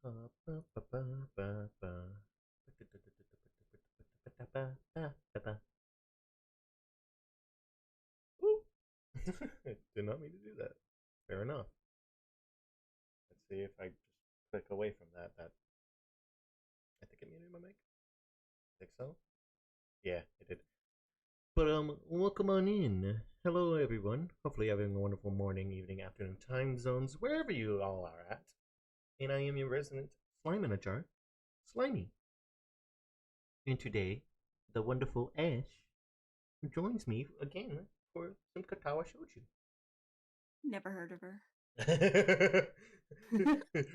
Did not mean to do that. Fair enough. Let's see if I just click away from that. I think it muted my mic. I think so. Yeah, it did. But welcome on in. Hello, everyone. Hopefully, having a wonderful morning, evening, afternoon, time zones, wherever you all are at. And I am your resident slime in a jar, Slimy. And today, the wonderful Ash joins me again for some Katawa Shoujo. Never heard of her.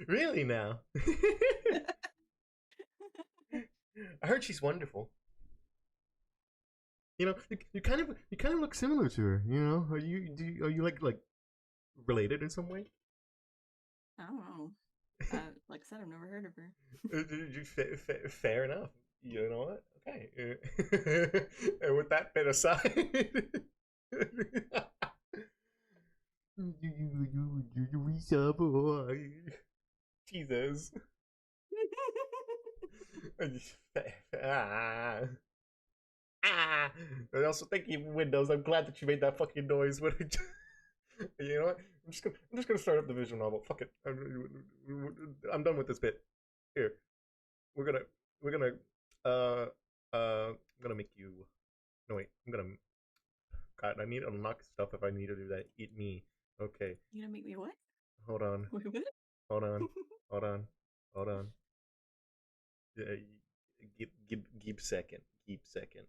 Really now? I heard she's wonderful. You know, you kind of look similar to her. You know, are you like related in some way? I don't know. Like I said, I've never heard of her. Fair enough. You know what? Okay. And with that bit aside, Jesus. Ah. Ah. I also thank you, Windows. I'm glad that you made that fucking noise when it. You know what? I'm just gonna start up the visual novel. Fuck it. I'm done with this bit. Here, we're gonna I'm gonna make you. No wait, I'm gonna. God, I need to unlock stuff if I need to do that. Eat me. Okay. You gonna make me what? Hold on. Wait, what? Hold on. Hold on. Hold on. Yeah, keep second. Keep second.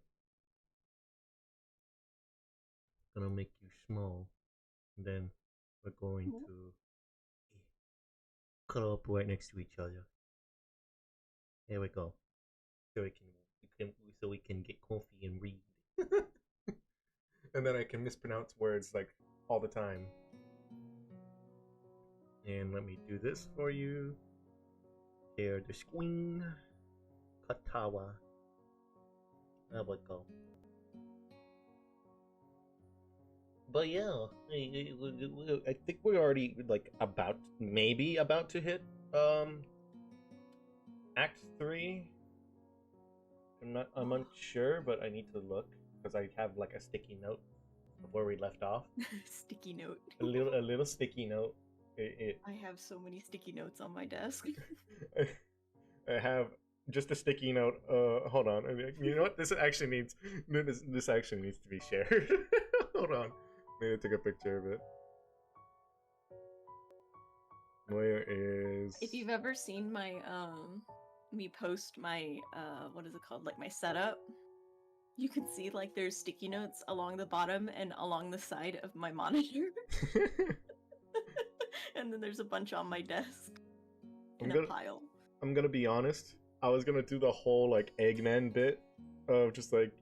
Gonna make you small. And then we're going to curl up right next to each other. There we go. So we can get coffee and read. And then I can mispronounce words like all the time. And let me do this for you. Share the screen. Katawa. There we go. But yeah, I think we're already like maybe about to hit Act 3. I'm unsure, but I need to look because I have like a sticky note of where we left off. Sticky note. a little sticky note. I have so many sticky notes on my desk. I have just a sticky note. Hold on. You know what? This actually needs to be shared. Hold on. Maybe take a picture of it. Where is? If you've ever seen my me post my what is it called, like my setup, you can see like there's sticky notes along the bottom and along the side of my monitor. And then there's a bunch on my desk in a pile. I'm gonna be honest. I was gonna do the whole like Eggman bit of just like,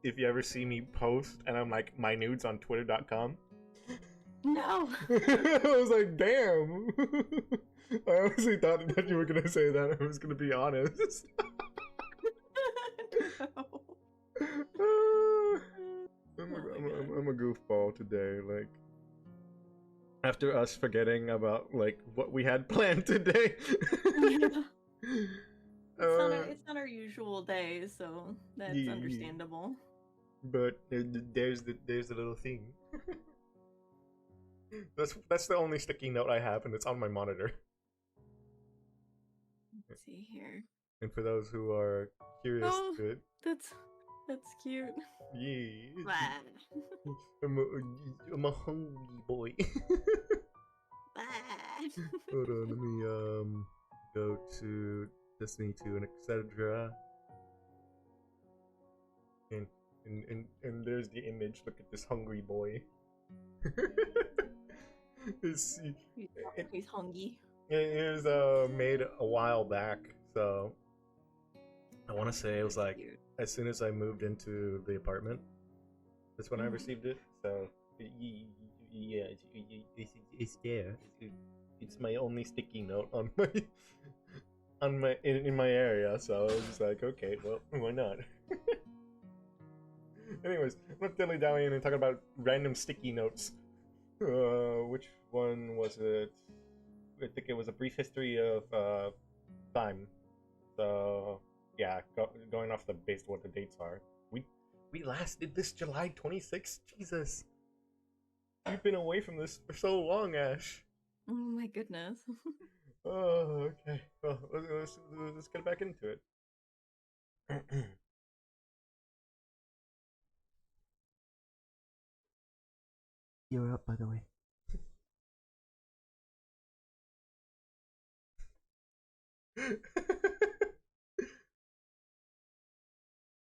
if you ever see me post and I'm like my nudes on twitter.com. No. I was like, damn. I honestly thought that you were gonna say that. I was gonna be honest. No. I'm a goofball today. Like, after us forgetting about like what we had planned today. Yeah. It's not our usual day, so that's understandable. But there's the little thing. That's the only sticky note I have, and it's on my monitor. Let's see here. And for those who are curious to it, that's cute. Yeah. I'm a hungry boy. Hold on, let me go to Destiny 2 and etc. And there's the image. Look at this hungry boy. He's hungry. It was made a while back, so I want to say it was like as soon as I moved into the apartment. That's when I received it. So yeah, it's there. It's my only sticky note on my in my area. So I was just like, okay, well, why not? Anyways, I'm not dilly dallying and talking about random sticky notes. Which one was it? I think it was a brief history of time. So yeah, going off the base of what the dates are, we we last did this July 26th. Jesus, we've been away from this for so long, Ash. Oh my goodness. Oh, okay. Well, let's get back into it. You're up, by the way.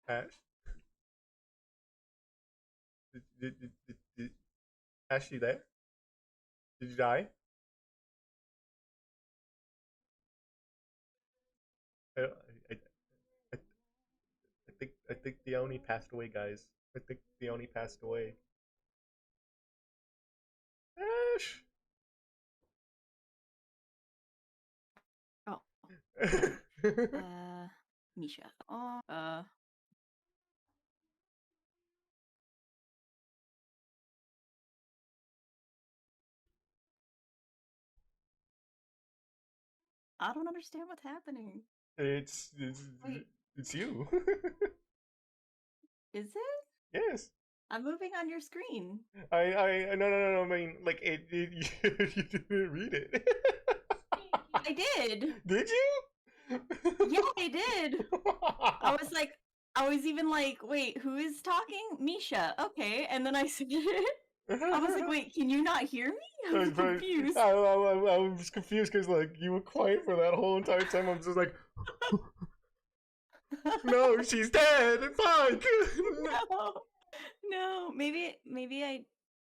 Ash, did Ash, you there? Did you die? I, I, I, I think the Oni passed away, guys. I think the Oni passed away. Ash. Oh. Misha. Oh. I don't understand what's happening. it's Wait, it's you. is it? Yes. I'm moving on your screen. I no. I mean, like you didn't read it. I did. Did you? Yeah, I did. I was even like, wait, who is talking? Misha. Okay. And then I said it. I was like, wait, can you not hear me? I was confused. I was confused because like you were quiet for that whole entire time. I'm just like, no, she's dead. Fuck. No. No. Maybe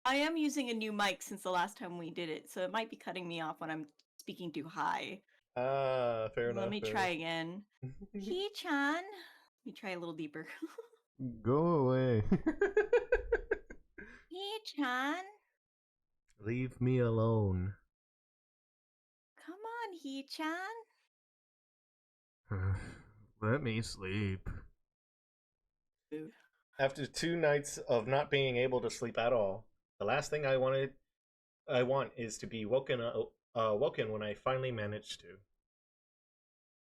I am using a new mic since the last time we did it, so it might be cutting me off when I'm speaking too high. Ah, fair Let enough. me try again. He-chan. Let me try a little deeper. Go away. He-chan. Leave me alone. Come on, He-chan. Let me sleep. Food. After 2 nights of not being able to sleep at all, the last thing I want is to be woken when I finally manage to.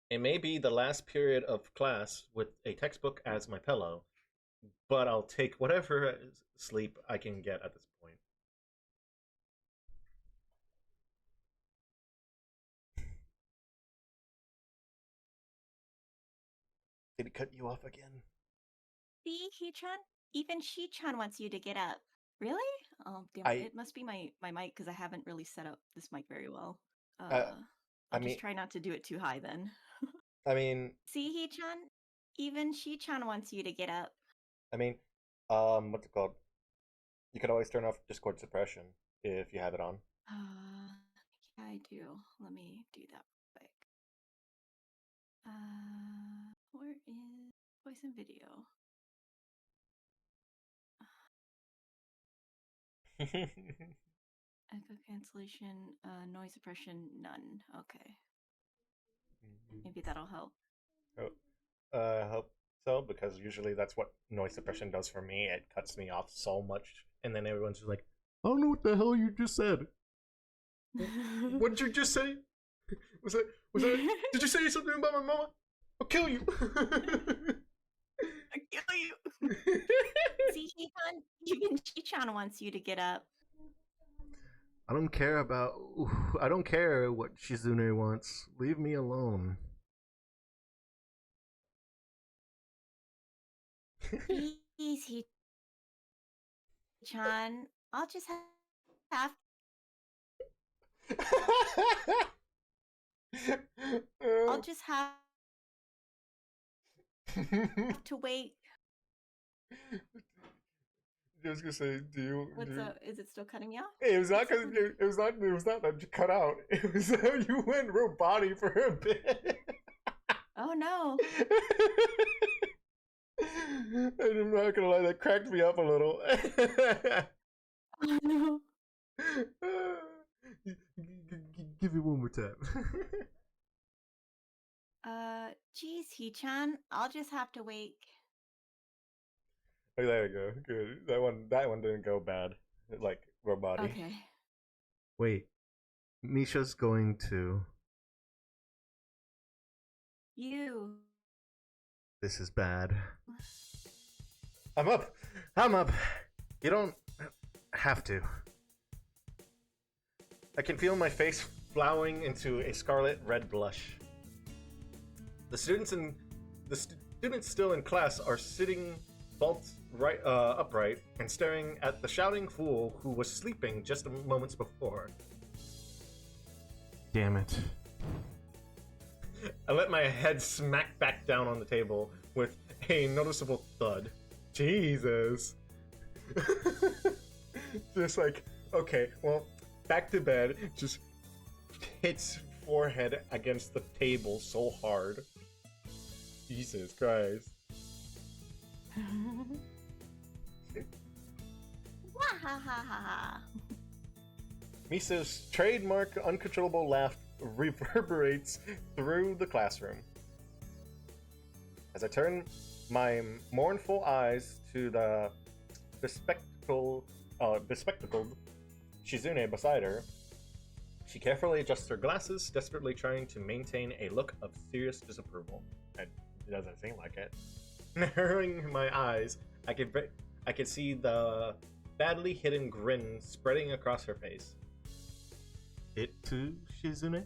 It may be the last period of class with a textbook as my pillow, but I'll take whatever sleep I can get at this point. Did it cut you off again? See, He-chan? Even She-chan wants you to get up. Really? Oh, damn. I It must be my mic because I haven't really set up this mic very well. uh, I I'll mean just try not to do it too high then. I mean See, He-chan? Even She-chan wants you to get up. I mean what's it called? You could always turn off Discord suppression if you have it on. Yeah, I do. Let me do that quick. Where is voice and video? Echo cancellation, noise suppression, none. Okay. Maybe that'll help. I hope so because usually that's what noise suppression does for me. It cuts me off so much, and then everyone's just like, "I don't know what the hell you just said. What did you just say? Was that? Was that? Did you say something about my mama? I'll kill you." I kill you. See, He-chan, even She-chan wants you to get up. I don't care about. I don't care what Shizune wants. Leave me alone. Please, He-chan. I'll just have I'll just have to wait. I was gonna say, What's up? Is it still cutting me off? It was not because it was not that you cut out. It was that you went real body for a bit. Oh no. And I'm not gonna lie, that cracked me up a little. Oh no. Give it one more time. Geez, He-chan. I'll just have to wait. Oh, there we go. Good. That one didn't go bad. Like robot. Okay. Wait, Misha's going to. You. This is bad. I'm up. I'm up. You don't have to. I can feel my face flowering into a scarlet red blush. The students still in class are sitting bolt upright and staring at the shouting fool who was sleeping just moments before. Damn it. I let my head smack back down on the table with a noticeable thud. Jesus. Just like, okay, well, back to bed, just hits forehead against the table so hard. Jesus Christ. Wahahaha. Misa's trademark uncontrollable laugh reverberates through the classroom. As I turn my mournful eyes to the bespectacled Shizune beside her, she carefully adjusts her glasses, desperately trying to maintain a look of serious disapproval. It doesn't seem like it. Narrowing my eyes, I could see the badly hidden grin spreading across her face. It too, Shizune?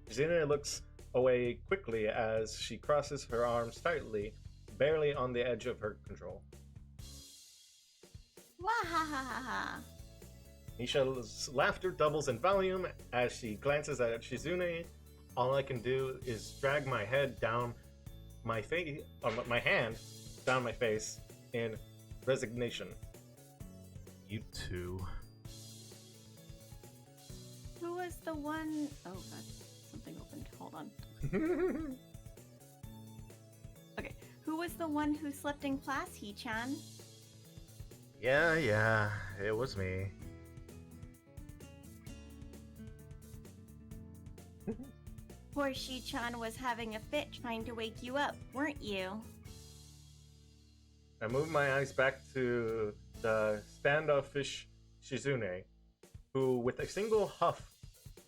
Shizune looks away quickly as she crosses her arms tightly, barely on the edge of her control. Wahahaha. Nisha's laughter doubles in volume as she glances at Shizune. All I can do is drag my head down my face, my hand down my face in resignation. You too. Who was the one? Oh god, something opened. Hold on. Okay, who was the one who slept in class, He-chan? Yeah, it was me. Poor She-chan was having a fit trying to wake you up, weren't you? I move my eyes back to the standoffish Shizune, who, with a single huff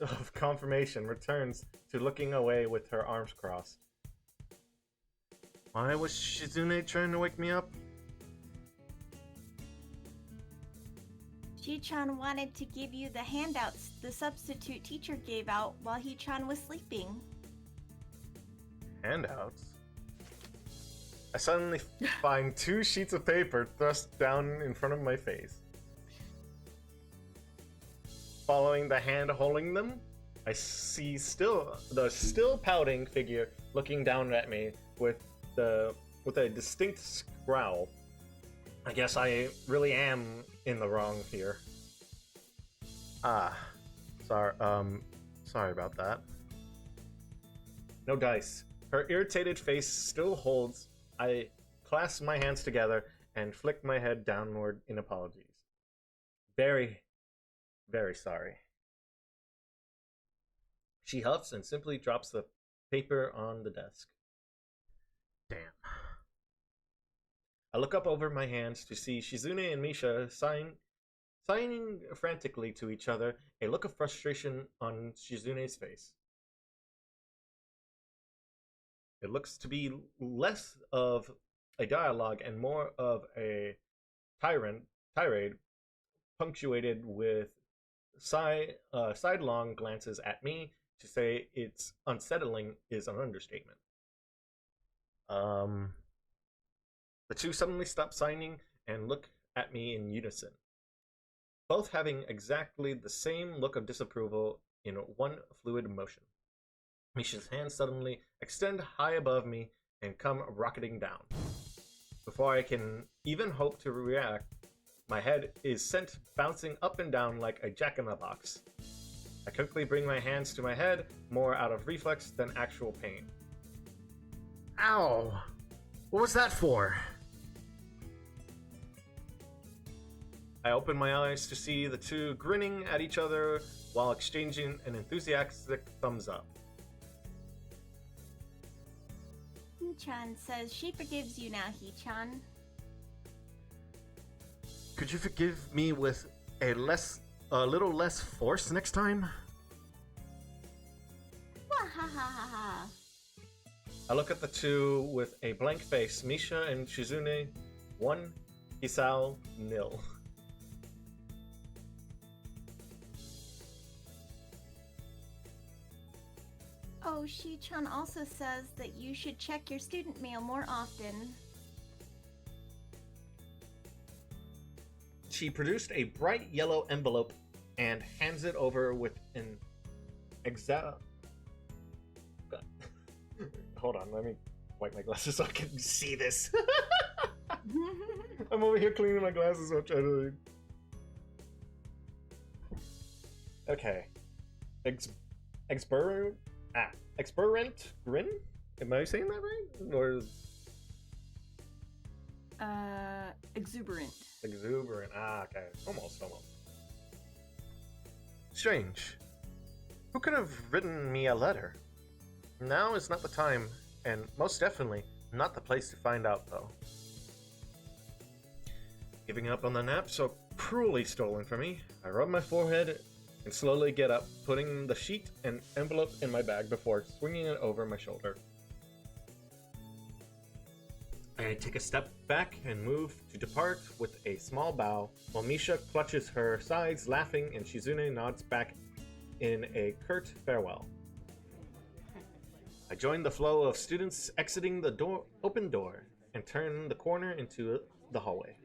of confirmation, returns to looking away with her arms crossed. Why was Shizune trying to wake me up? She-chan wanted to give you the handouts the substitute teacher gave out while He-chan was sleeping. Handouts? I suddenly find 2 sheets of paper thrust down in front of my face. Following the hand holding them, I see the still pouting figure looking down at me with a distinct growl. I guess I really am in the wrong here. Sorry about that. No dice. Her irritated face still holds. I clasp my hands together and flick my head downward in apologies. Very, very sorry. She huffs and simply drops the paper on the desk. Damn. I look up over my hands to see Shizune and Misha signing frantically to each other, a look of frustration on Shizune's face. It looks to be less of a dialogue and more of a tirade, punctuated with sidelong glances at me. To say it's unsettling is an understatement. The two suddenly stop signing and look at me in unison, both having exactly the same look of disapproval in one fluid motion. Misha's hands suddenly extend high above me and come rocketing down. Before I can even hope to react, my head is sent bouncing up and down like a jack-in-the-box. I quickly bring my hands to my head, more out of reflex than actual pain. Ow! What was that for? I open my eyes to see the two grinning at each other while exchanging an enthusiastic thumbs up. He-chan says she forgives you now, He-chan. Could you forgive me with a less a little less force next time? Wahahaha. I look at the two with a blank face. Misha and Shizune, 1, Hisao, 0. Oh, Shi-chan also says that you should check your student mail more often. She produced a bright yellow envelope and hands it over with an Hold on, let me wipe my glasses so I can see this. I'm over here cleaning my glasses so I'm trying to... Okay. Experiment grin? Am I saying that right? Or is... Exuberant. Exuberant. Okay. Almost. Strange. Who could have written me a letter? Now is not the time, and most definitely not the place to find out, though. Giving up on the nap so cruelly stolen from me, I rub my forehead and slowly get up, putting the sheet and envelope in my bag before swinging it over my shoulder. I take a step back and move to depart with a small bow, while Misha clutches her sides, laughing, and Shizune nods back in a curt farewell. I join the flow of students exiting the open door and turn the corner into the hallway,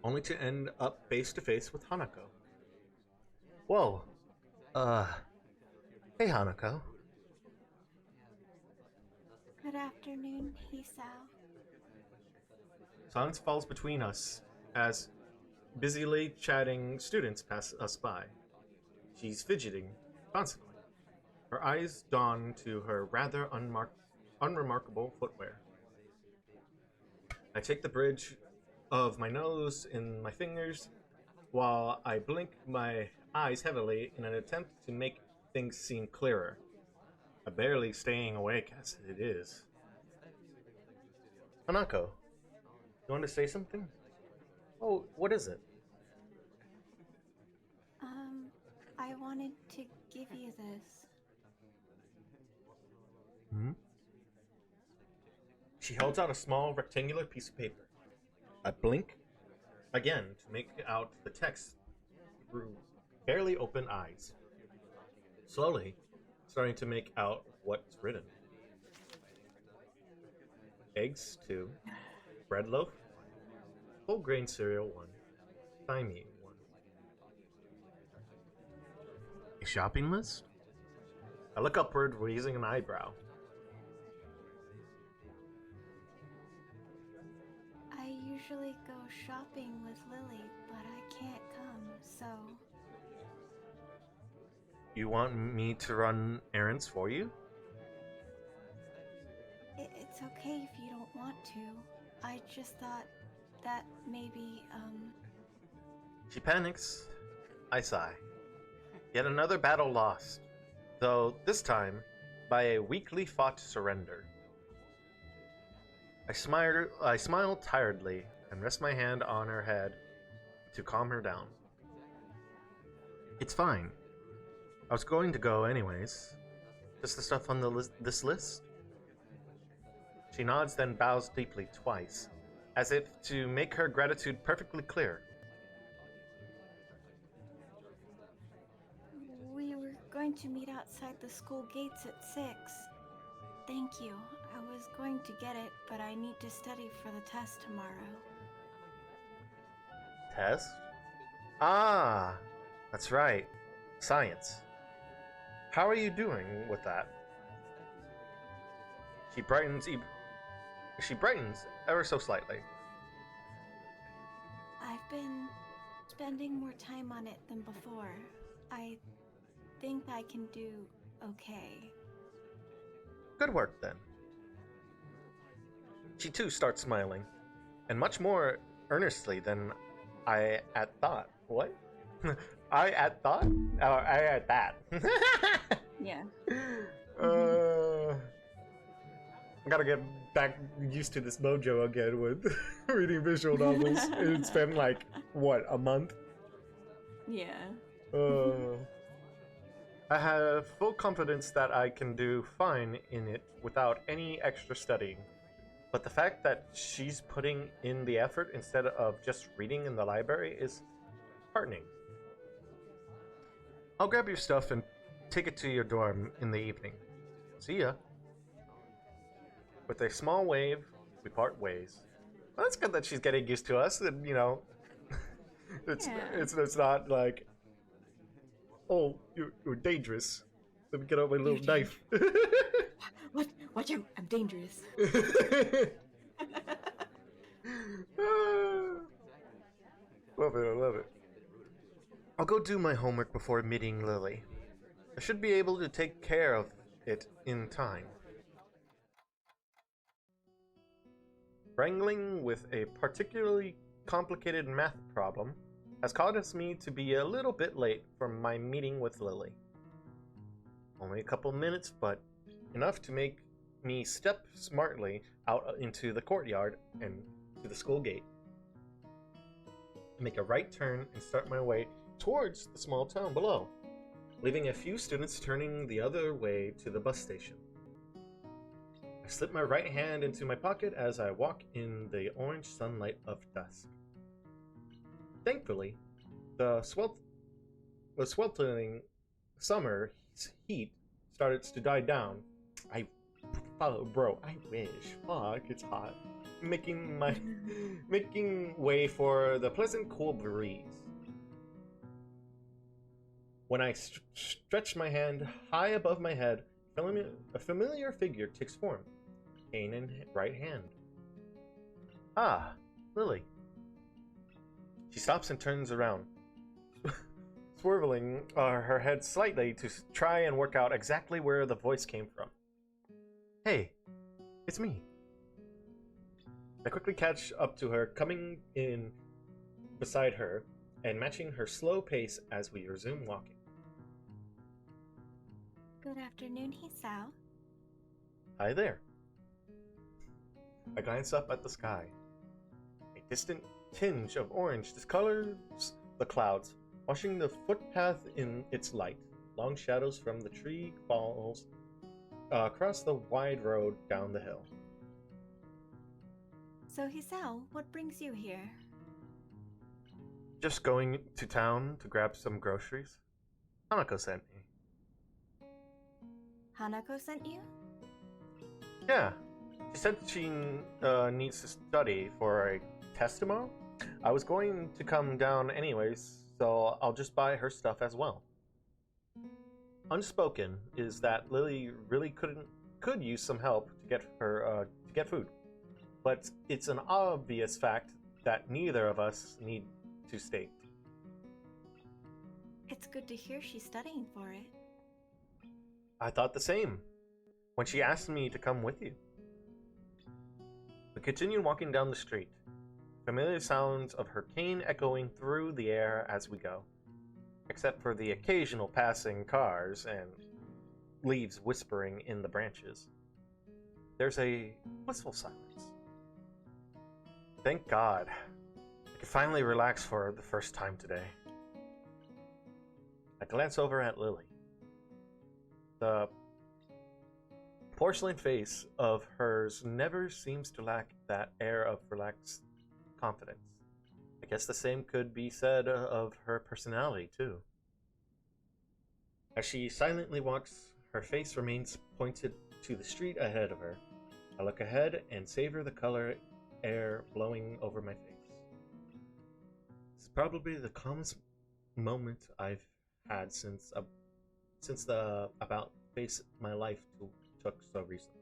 only to end up face to face with Hanako. Whoa. Hey Hanako. Good afternoon, Hisao. Silence falls between us as busily chatting students pass us by. She's fidgeting constantly. Her eyes dawn to her rather unremarkable footwear. I take the bridge of my nose in my fingers while I blink my eyes heavily in an attempt to make things seem clearer. I'm barely staying awake as it is. Hanako, you want to say something? Oh, what is it? I wanted to give you this. Hmm? She holds out a small rectangular piece of paper. I blink again to make out the text through barely open eyes. Slowly, starting to make out what's written. Eggs 2, bread loaf, whole grain cereal 1, thigh meat 1. A shopping list? I look upward, raising an eyebrow. I usually go shopping with Lily, but I can't come, so... You want me to run errands for you? It's okay if you don't want to. I just thought that maybe, She panics. I sigh. Yet another battle lost, though this time by a weakly fought surrender. I smile tiredly and rest my hand on her head to calm her down. It's fine. I was going to go anyways. Just the stuff on this list? She nods, then bows deeply twice, as if to make her gratitude perfectly clear. we were going to meet outside the school gates at 6. Thank you. I was going to get it, but I need to study for the test tomorrow. Test? Ah, that's right. Science. How are you doing with that? She brightens ever so slightly. I've been spending more time on it than before. I think I can do okay. Good work, then. She too starts smiling, and much more earnestly than I had thought. What? I had thought? Oh, I had that. Yeah. I gotta get back used to this mojo again with reading visual novels. It's been like, what, a month? Yeah. Uh, I have full confidence that I can do fine in it without any extra studying. But the fact that she's putting in the effort instead of just reading in the library is heartening. I'll grab your stuff and take it to your dorm in the evening. See ya. With a small wave, we part ways. Well, that's good that she's getting used to us, and it's Yeah. it's not like, oh, you're dangerous. Let me get out my little You're knife. What? Watch out! I'm dangerous. Love it, I love it. I'll go do my homework before meeting Lily. I should be able to take care of it in time. Wrangling with a particularly complicated math problem has caused me to be a little bit late for my meeting with Lily. Only a couple minutes, but enough to make me step smartly out into the courtyard and to the school gate. Make a right turn and start my way towards the small town below, leaving a few students turning the other way to the bus station. I slip my right hand into my pocket as I walk in the orange sunlight of dusk. Thankfully, the sweltering summer heat started to die down. I wish. Fuck, it's hot. Making way for the pleasant cool breeze. When I stretch my hand high above my head, a familiar figure takes form, cane in right hand. Ah, Lily. She stops and turns around, swiveling her head slightly to try and work out exactly where the voice came from. Hey, it's me. I quickly catch up to her, coming in beside her and matching her slow pace as we resume walking. Good afternoon, Hisao. Hi there. I glance up at the sky. A distant tinge of orange discolors the clouds, washing the footpath in its light. Long shadows from the tree falls across the wide road down the hill. So, Hisao, what brings you here? Just going to town to grab some groceries. Hanako sent me. Hanako sent you? Yeah, she said she needs to study for a test tomorrow. I was going to come down anyways, so I'll just buy her stuff as well. Unspoken is that Lily really could use some help to get food, but it's an obvious fact that neither of us need to state. It's good to hear she's studying for it. I thought the same when she asked me to come with you. We continue walking down the street, familiar sounds of her cane echoing through the air as we go, except for the occasional passing cars and leaves whispering in the branches. There's a blissful silence. Thank God. I can finally relax for the first time today. I glance over at Lily. The porcelain face of hers never seems to lack that air of relaxed confidence. I guess the same could be said of her personality, too. As she silently walks, her face remains pointed to the street ahead of her. I look ahead and savor the color air blowing over my face. It's probably the calmest moment I've had since the about face my life took so recently.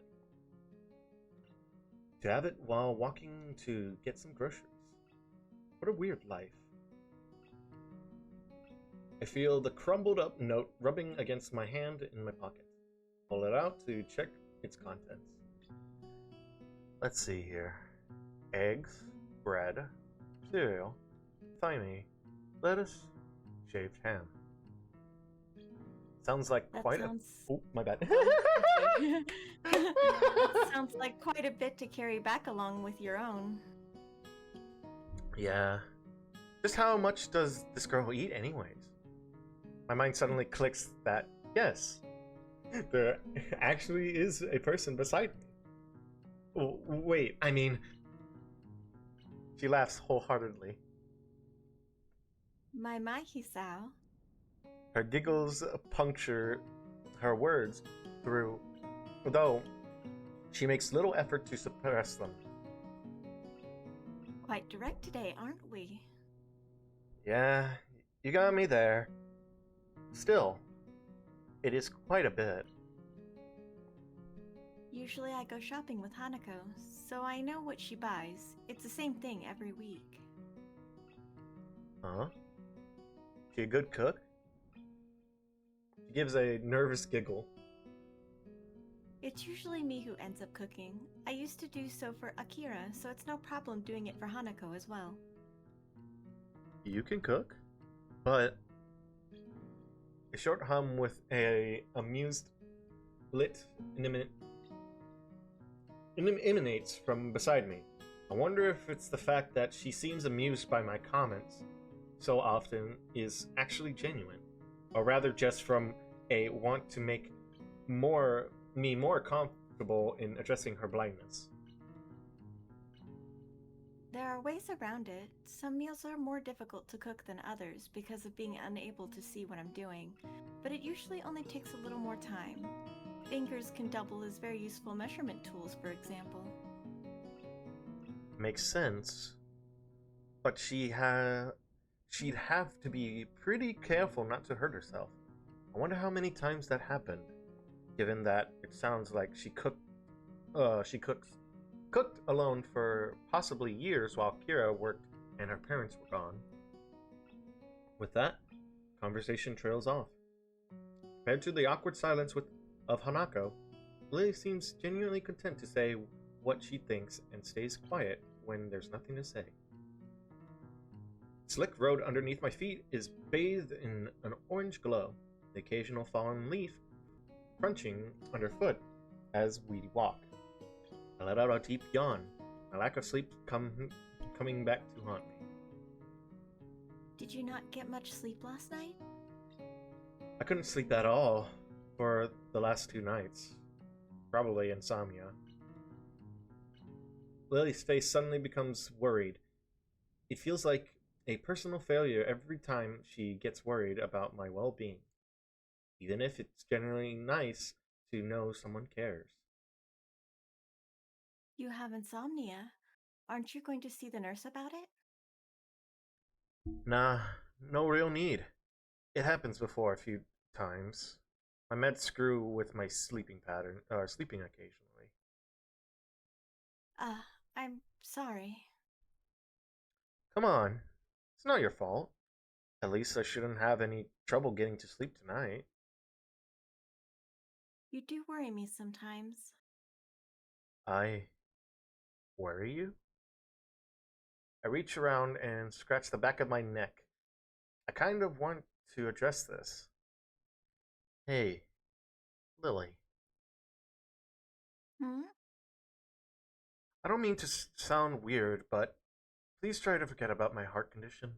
To have it while walking to get some groceries. What a weird life. I feel the crumbled up note rubbing against my hand in my pocket. Pull it out to check its contents. Let's see here. Eggs, bread, cereal, thyme, lettuce, shaved ham. Sounds like Oh, my bad. That sounds like quite a bit to carry back along with your own. Yeah. Just how much does this girl eat, anyways? My mind suddenly clicks that, yes, there actually is a person beside me. Wait, I mean... She laughs wholeheartedly. My Hisao. Her giggles puncture her words through, though she makes little effort to suppress them. Quite direct today, aren't we? Yeah, you got me there. Still, it is quite a bit. Usually I go shopping with Hanako, so I know what she buys. It's the same thing every week. Huh? She a good cook? She gives a nervous giggle. It's usually me who ends up cooking. I used to do so for Akira, so it's no problem doing it for Hanako as well. You can cook? But... A short hum with a amused lit emanates from beside me. I wonder if it's the fact that she seems amused by my comments so often is actually genuine, or rather just from a want to make me more comfortable in addressing her blindness. There are ways around it. Some meals are more difficult to cook than others because of being unable to see what I'm doing, but it usually only takes a little more time. Fingers can double as very useful measurement tools, for example. Makes sense, but she'd have to be pretty careful not to hurt herself. I wonder how many times that happened, given that it sounds like she cooked alone for possibly years while Kira worked and her parents were gone. With that, conversation trails off. Compared to the awkward silence of Hanako, Lily seems genuinely content to say what she thinks and stays quiet when there's nothing to say. Slick road underneath my feet is bathed in an orange glow, the occasional fallen leaf crunching underfoot as we walk. I let out a deep yawn, my lack of sleep coming back to haunt me. Did you not get much sleep last night? I couldn't sleep at all for the last 2 nights. Probably insomnia. Lily's face suddenly becomes worried. It feels like a personal failure every time she gets worried about my well-being, even if it's generally nice to know someone cares. You have insomnia. Aren't you going to see the nurse about it? Nah, no real need. It happens before a few times. My meds screw with my sleeping pattern, or sleeping occasionally. I'm sorry. Come on, it's not your fault. At least I shouldn't have any trouble getting to sleep tonight. You do worry me sometimes. I worry you? I reach around and scratch the back of my neck. I kind of want to address this. Hey, Lily. Hmm? I don't mean to sound weird, but please try to forget about my heart condition.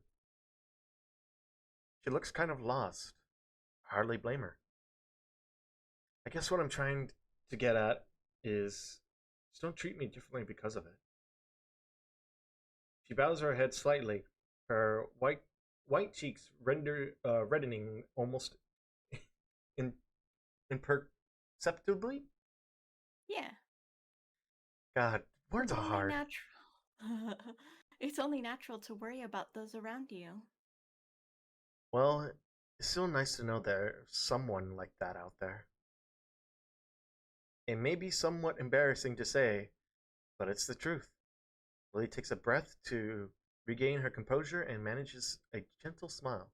She looks kind of lost. I hardly blame her. I guess what I'm trying to get at is just don't treat me differently because of it. She bows her head slightly, her white cheeks reddening almost in, imperceptibly. Yeah. God, words It's are only hard. natural. It's only natural to worry about those around you. Well, it's still nice to know there's someone like that out there. It may be somewhat embarrassing to say, but it's the truth. Lily takes a breath to regain her composure and manages a gentle smile,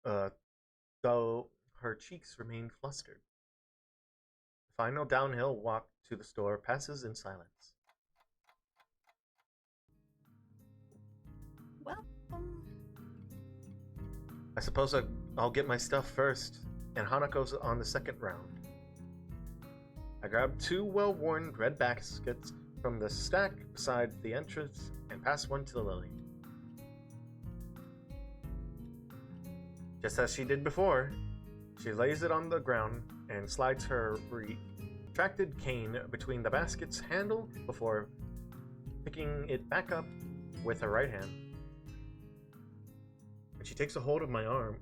uh, though her cheeks remain flustered. The final downhill walk to the store passes in silence. Well, I suppose I'll get my stuff first, and Hanako's on the second round. I grab 2 well-worn red baskets from the stack beside the entrance and pass one to Lily. Just as she did before, she lays it on the ground and slides her retracted cane between the basket's handle before picking it back up with her right hand. When she takes a hold of my arm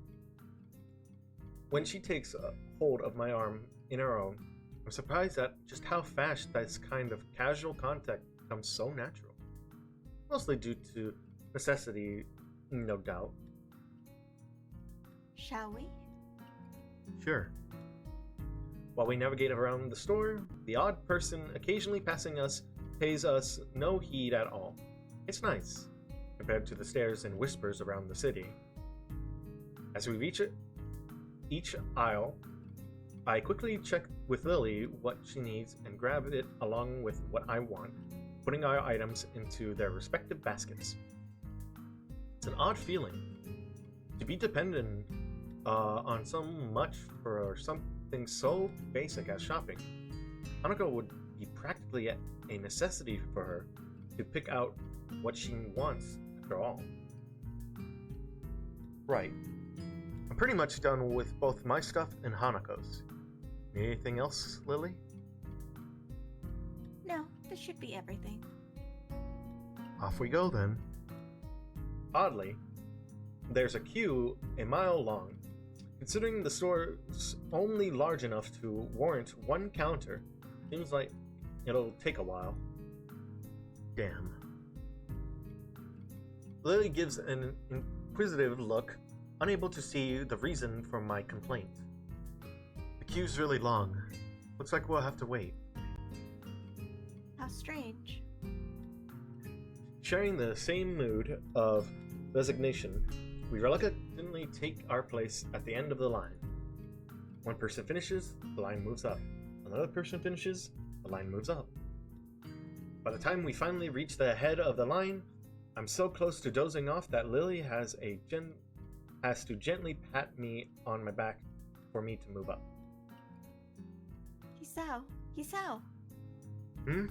in her own, I'm surprised at just how fast this kind of casual contact becomes so natural. Mostly due to necessity, no doubt. Shall we? Sure. While we navigate around the store, the odd person occasionally passing us pays us no heed at all. It's nice, compared to the stares and whispers around the city. As we reach each aisle, I quickly check with Lily what she needs and grab it along with what I want, putting our items into their respective baskets. It's an odd feeling to be dependent on so much for something so basic as shopping. Hanako would be practically a necessity for her to pick out what she wants after all. Right. I'm pretty much done with both my stuff and Hanako's. Need anything else, Lily? No, this should be everything. Off we go then. Oddly, there's a queue a mile long. Considering the store's only large enough to warrant one counter, seems like it'll take a while. Damn. Lily gives an inquisitive look, unable to see the reason for my complaint. The queue's really long. Looks like we'll have to wait. How strange. Sharing the same mood of resignation, we reluctantly take our place at the end of the line. One person finishes, the line moves up. Another person finishes, the line moves up. By the time we finally reach the head of the line, I'm so close to dozing off that Lily has to gently pat me on my back for me to move up. Hisao. Hmm?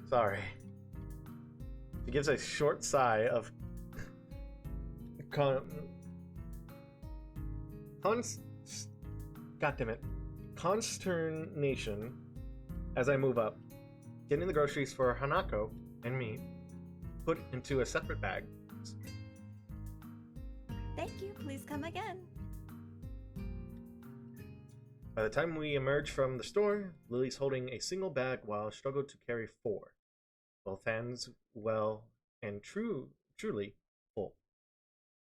Sorry. She gives a short sigh of consternation as I move up, getting the groceries for Hanako and me put into a separate bag. Thank you, please come again. By the time we emerge from the store, Lily's holding a single bag while I struggle to carry 4. Both hands well and truly full.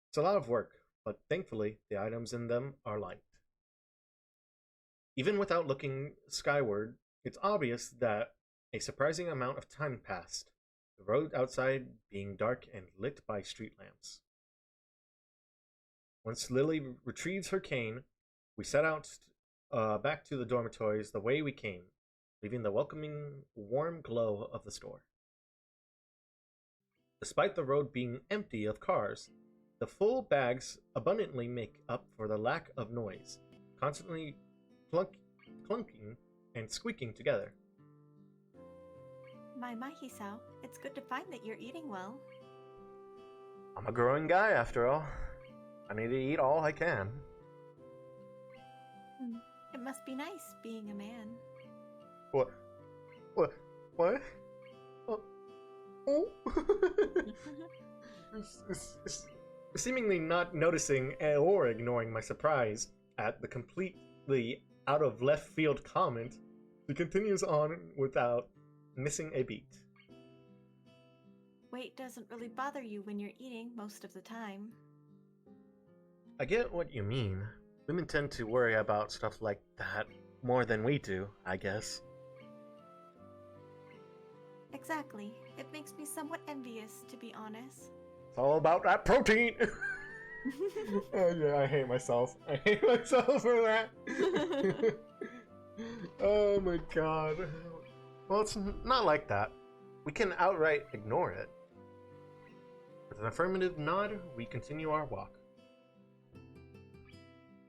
It's a lot of work, but thankfully the items in them are light. Even without looking skyward, it's obvious that a surprising amount of time passed, the road outside being dark and lit by street lamps. Once Lily retrieves her cane, we set out back to the dormitories the way we came, leaving the welcoming, warm glow of the store. Despite the road being empty of cars, the full bags abundantly make up for the lack of noise, constantly clunking and squeaking together. My Hisao, it's good to find that you're eating well. I'm a growing guy after all. I need to eat all I can. It must be nice being a man. What? Oh. Seemingly not noticing or ignoring my surprise at the completely out of left field comment, he continues on without missing a beat. Weight doesn't really bother you when you're eating most of the time. I get what you mean. Women tend to worry about stuff like that more than we do, I guess. Exactly. It makes me somewhat envious, to be honest. It's all about that protein! Oh yeah, I hate myself. I hate myself for that. Oh my god. Well, it's not like that. We can outright ignore it. With an affirmative nod, we continue our walk.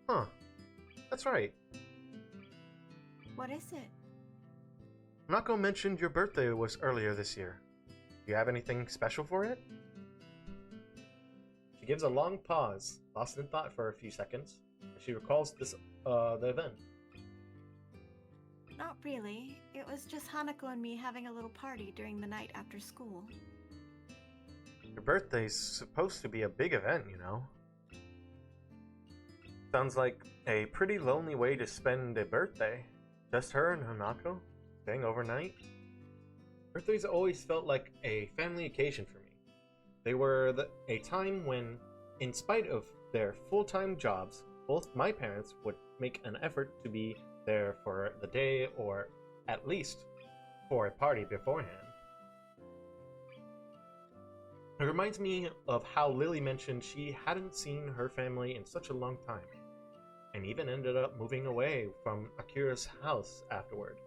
Huh. That's right. What is it? Nako mentioned your birthday was earlier this year. Do you have anything special for it? She gives a long pause, lost in thought for a few seconds, as she recalls the event. Not really. It was just Hanako and me having a little party during the night after school. Your birthday's supposed to be a big event, you know. Sounds like a pretty lonely way to spend a birthday. Just her and Hanako, staying overnight. Birthdays always felt like a family occasion for me. They were a time when, in spite of their full-time jobs, both my parents would make an effort to be there for the day or at least for a party beforehand. It reminds me of how Lily mentioned she hadn't seen her family in such a long time, and even ended up moving away from Akira's house afterward.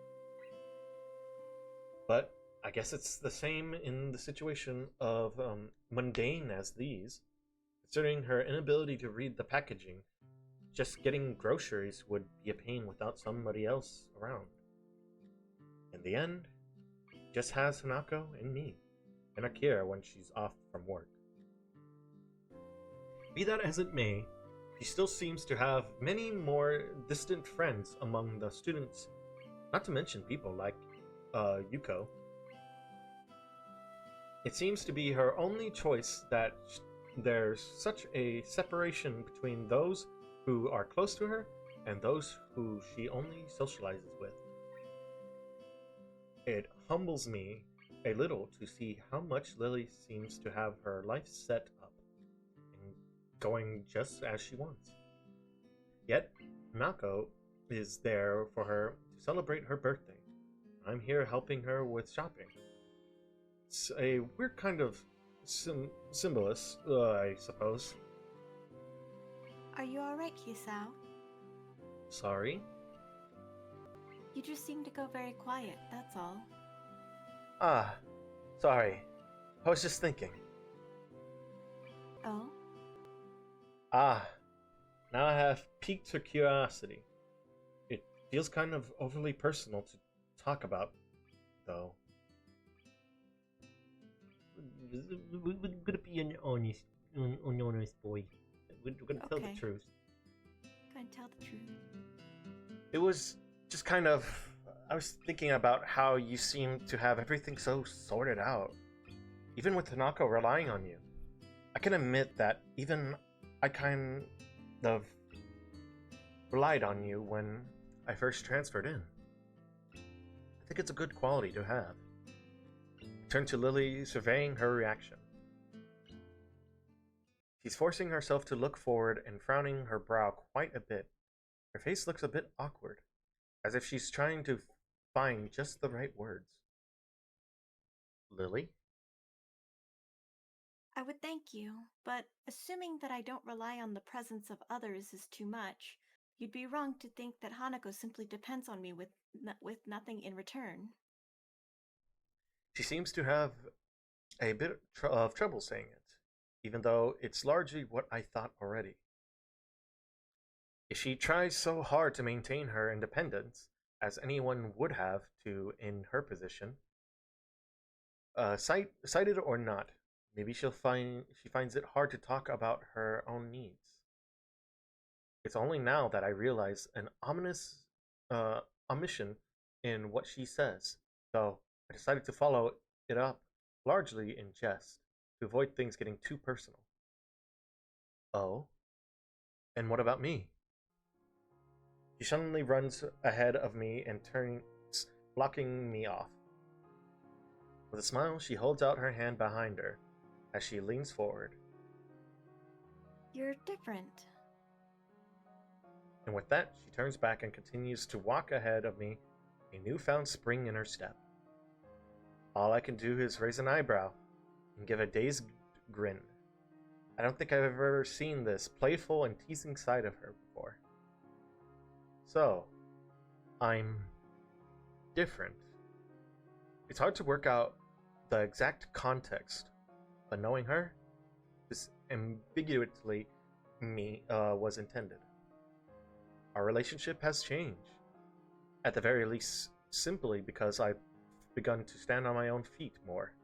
But I guess it's the same in the situation of mundane as these. Considering her inability to read the packaging, just getting groceries would be a pain without somebody else around. In the end, just has Hanako and me, and Akira when she's off from work. Be that as it may, she still seems to have many more distant friends among the students, not to mention people like Yuko. It seems to be her only choice that there's such a separation between those who are close to her and those who she only socializes with. It humbles me a little to see how much Lily seems to have her life set up and going just as she wants. Yet, Hanako is there for her to celebrate her birthday. I'm here helping her with shopping. It's a weird kind of symbolist, I suppose. Are you alright, Kisao? Sorry? You just seem to go very quiet, that's all. Ah, sorry. I was just thinking. Oh? Ah, now I have piqued her curiosity. It feels kind of overly personal to talk about, though. We're gonna be an honest boy. We're gonna tell the truth. Go and tell the truth. It was just kind of... I was thinking about how you seem to have everything so sorted out. Even with Hanako relying on you. I can admit that even I kind of relied on you when I first transferred in. I think it's a good quality to have. Turned to Lily, surveying her reaction. She's forcing herself to look forward and frowning her brow quite a bit. Her face looks a bit awkward, as if she's trying to find just the right words. Lily? I would thank you, but assuming that I don't rely on the presence of others is too much, you'd be wrong to think that Hanako simply depends on me with nothing in return. She seems to have a bit of trouble saying it, even though it's largely what I thought already. If she tries so hard to maintain her independence, as anyone would have to in her position, cited or not, maybe she finds it hard to talk about her own needs. It's only now that I realize an ominous omission in what she says, though I decided to follow it up largely in jest to avoid things getting too personal. Oh? And what about me? She suddenly runs ahead of me and turns, blocking me off. With a smile, she holds out her hand behind her as she leans forward. You're different. And with that, she turns back and continues to walk ahead of me, a newfound spring in her step. All I can do is raise an eyebrow and give a dazed grin. I don't think I've ever seen this playful and teasing side of her before. So, I'm different. It's hard to work out the exact context, but knowing her, this ambiguously was intended. Our relationship has changed. At the very least, simply because I've begun to stand on my own feet more,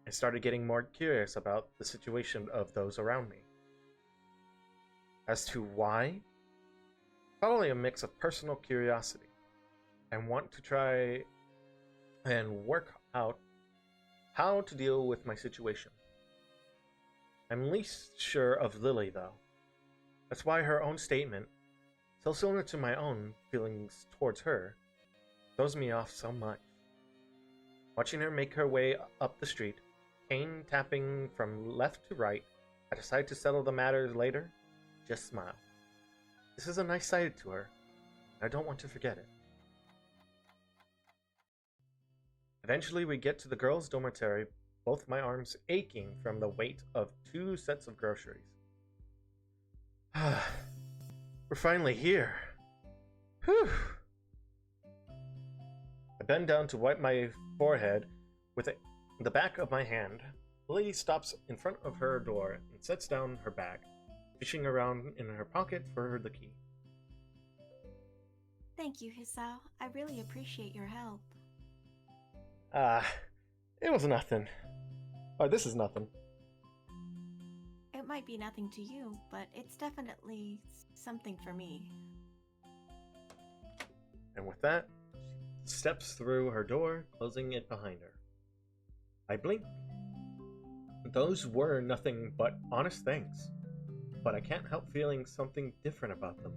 and started getting more curious about the situation of those around me. As to why, probably a mix of personal curiosity and want to try and work out how to deal with my situation. I'm least sure of Lily, though. That's why her own statement, so similar to my own feelings towards her, throws me off so much. Watching her make her way up the street, cane tapping from left to right, I decide to settle the matter later, just smile. This is a nice side to her. I don't want to forget it. Eventually, we get to the girls' dormitory, both my arms aching from the weight of 2 sets of groceries. We're finally here. Whew. I bend down to wipe my forehead with the back of my hand. Lily stops in front of her door and sets down her bag, fishing around in her pocket for the key. Thank you, Hisao. I really appreciate your help. It was nothing. Oh, this is nothing. It might be nothing to you, but it's definitely something for me. And with that, she steps through her door, closing it behind her. I blink. Those were nothing but honest things, but I can't help feeling something different about them.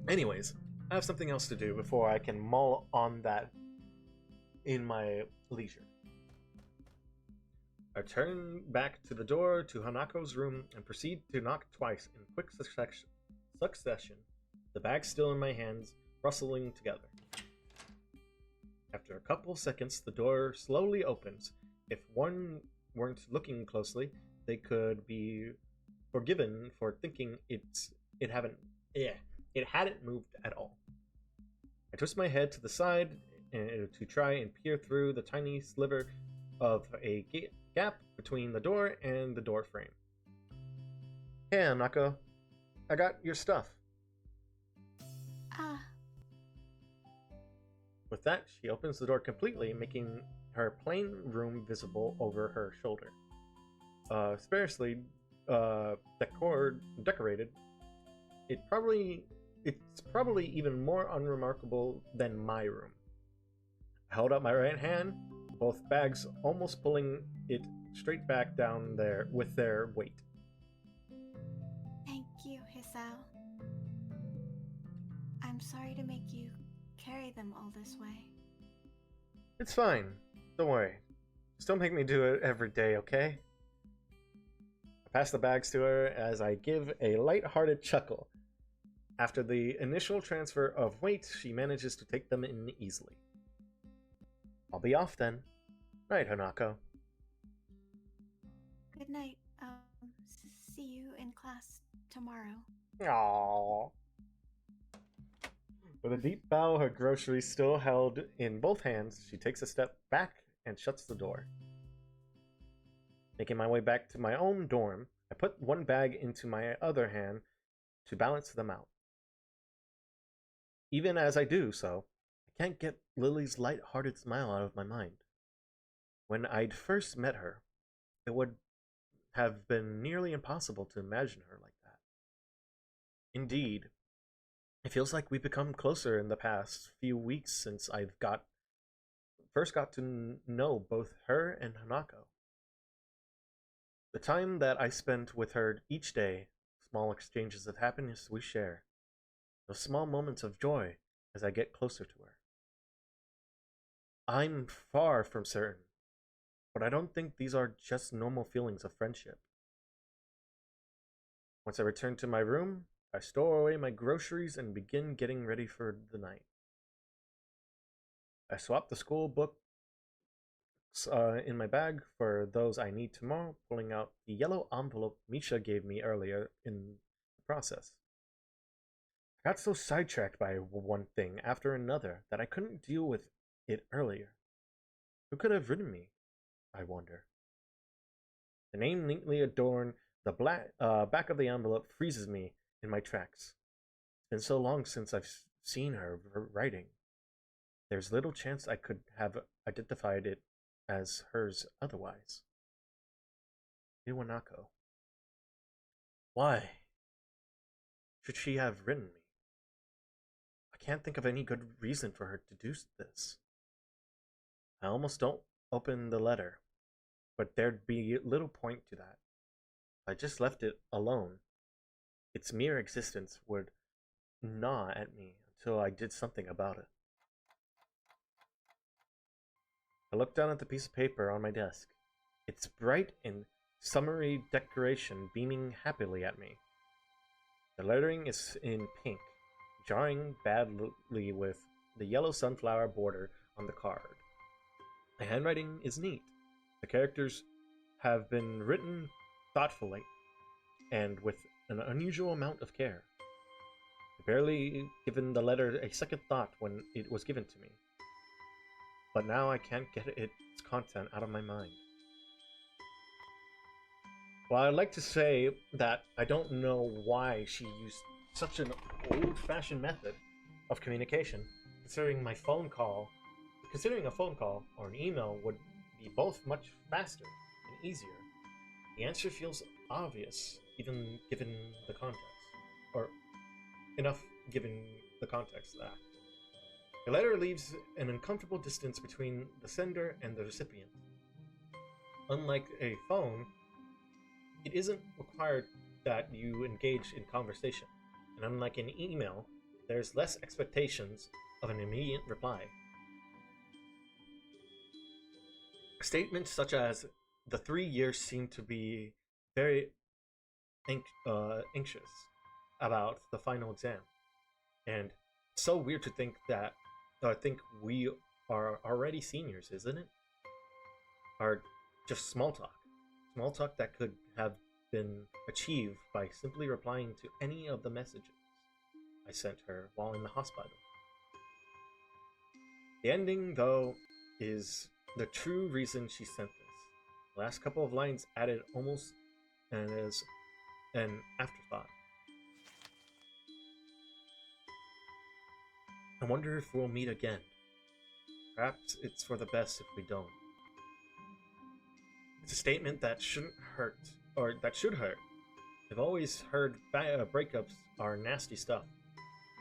Anyways, I have something else to do before I can mull on that in my leisure. I turn back to the door to Hanako's room and proceed to knock twice in quick succession, the bag still in my hands, rustling together. After a couple seconds, the door slowly opens. If one weren't looking closely, they could be forgiven for thinking it hadn't moved at all. I twist my head to the side to try and peer through the tiny sliver of a gap between the door and the door frame. Hey, Hanako, I got your stuff. With that, she opens the door completely, making her plain room visible over her shoulder. Sparsely decorated, it's probably even more unremarkable than my room. I held up my right hand, both bags almost pulling it straight back down there with their weight. Thank you, Hisao. I'm sorry to make you carry them all this way. It's fine. Don't worry. Just don't make me do it every day, okay? I pass the bags to her as I give a light-hearted chuckle. After the initial transfer of weight, she manages to take them in easily. I'll be off then. Night, Hanako. Good night. See you in class tomorrow. Aww. With a deep bow, her groceries still held in both hands, she takes a step back and shuts the door. Making my way back to my own dorm, I put one bag into my other hand to balance them out. Even as I do so, I can't get Lily's light-hearted smile out of my mind. When I'd first met her, it would have been nearly impossible to imagine her like that. Indeed, it feels like we've become closer in the past few weeks since I've first got to know both her and Hanako. The time that I spent with her each day, small exchanges of happiness we share, those small moments of joy as I get closer to her. I'm far from certain, but I don't think these are just normal feelings of friendship. Once I return to my room, I store away my groceries and begin getting ready for the night. I swap the school books in my bag for those I need tomorrow, pulling out the yellow envelope Misha gave me earlier in the process. I got so sidetracked by one thing after another that I couldn't deal with it earlier. Who could have written me, I wonder? The name neatly adorned the back of the envelope freezes me in my tracks. It's been so long since I've seen her writing. There's little chance I could have identified it as hers otherwise. Iwanako. Why should she have written me? I can't think of any good reason for her to do this. I almost don't open the letter, but there'd be little point to that. If I just left it alone, its mere existence would gnaw at me until I did something about it. I looked down at the piece of paper on my desk. Its bright and summery decoration beaming happily at me. The lettering is in pink, jarring badly with the yellow sunflower border on the card. The handwriting is neat. The characters have been written thoughtfully and with an unusual amount of care. I barely given the letter a second thought when it was given to me. But now I can't get its content out of my mind. Well, I'd like to say that I don't know why she used such an old-fashioned method of communication, considering a phone call or an email would be both much faster and easier. The answer feels obvious, even given the context, or enough given the context of that. The letter leaves an uncomfortable distance between the sender and the recipient. Unlike a phone, it isn't required that you engage in conversation, and unlike an email, there's less expectations of an immediate reply. Statements such as, "The 3 years seem to be very anxious about the final exam," and "It's so weird to think that I think we are already seniors, isn't it?" are just small talk. Small talk that could have been achieved by simply replying to any of the messages I sent her while in the hospital. The ending, though, is the true reason she sent this. The last couple of lines added almost as an afterthought. I wonder if we'll meet again. Perhaps it's for the best if we don't. It's a statement that shouldn't hurt, or that should hurt. I've always heard breakups are nasty stuff.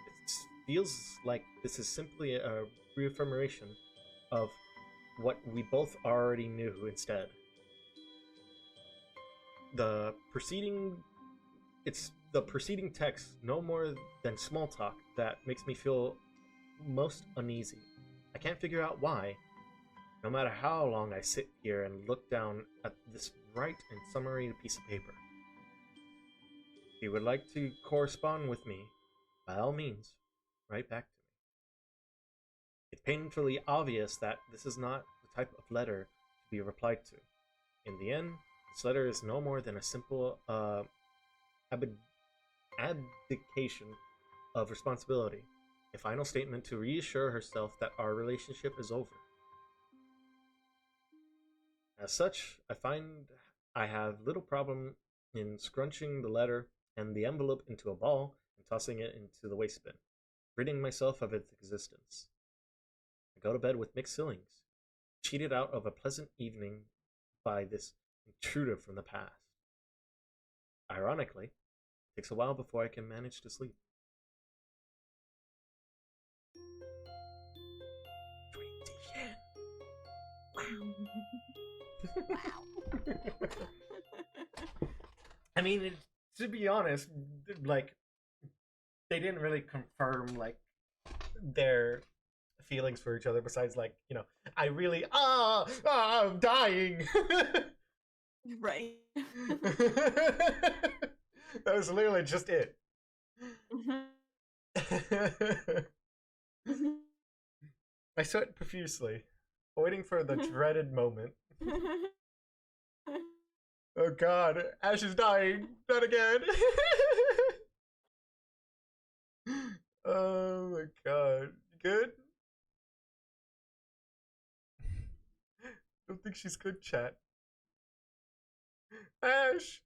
It feels like this is simply a reaffirmation of what we both already knew instead. It's the preceding text, no more than small talk, that makes me feel most uneasy. I can't figure out why, no matter how long I sit here and look down at this bright and summery piece of paper. If you would like to correspond with me, by all means, write back to me. It's painfully obvious that this is not the type of letter to be replied to. In the end, this letter is no more than a simple abdication of responsibility, a final statement to reassure herself that our relationship is over. As such, I find I have little problem in scrunching the letter and the envelope into a ball and tossing it into the waste bin, ridding myself of its existence. I go to bed with mixed feelings, cheated out of a pleasant evening by this intruder from the past. Ironically, it takes a while before I can manage to sleep. Wow. I mean, to be honest, like, they didn't really confirm, like, their feelings for each other besides, like, I really, I'm dying. Right. That was literally just it. I sweat profusely, waiting for the dreaded moment. Oh god, Ash is dying. Not again. Oh my god. Good? Don't think she's good, chat. Ash!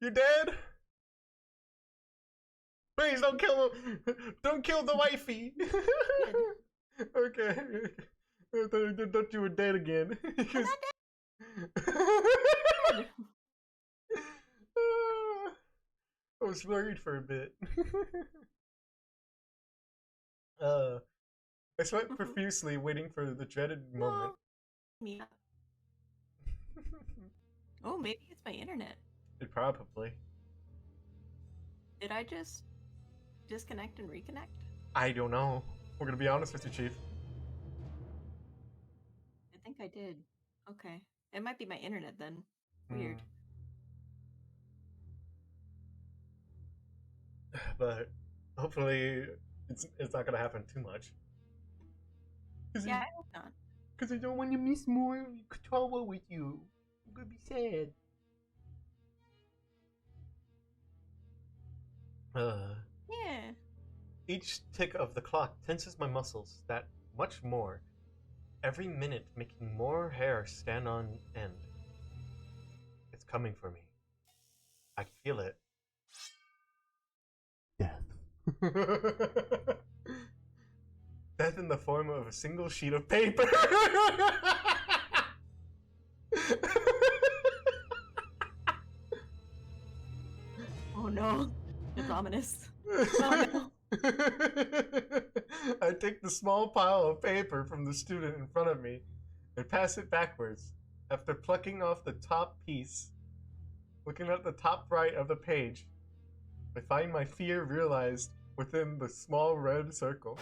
You dead? Please don't kill him. Don't kill the wifey. Okay. I thought you were dead again. I was worried for a bit. I sweat profusely, waiting for the dreaded moment. Yeah. Oh, maybe it's my internet. It probably. Did I just disconnect and reconnect? I don't know. We're gonna be honest with you, Chief. I think I did. Okay. It might be my internet then. Weird. But hopefully it's not gonna happen too much. Yeah, I hope not. Because I don't want to miss more Katawa with you. I'm gonna be sad. Yeah. Each tick of the clock tenses my muscles that much more, every minute making more hair stand on end. It's coming for me. I can feel it. Death. Death in the form of a single sheet of paper. Oh no. It's ominous. Oh no. I take the small pile of paper from the student in front of me and pass it backwards. After plucking off the top piece, looking at the top right of the page, I find my fear realized within the small red circle.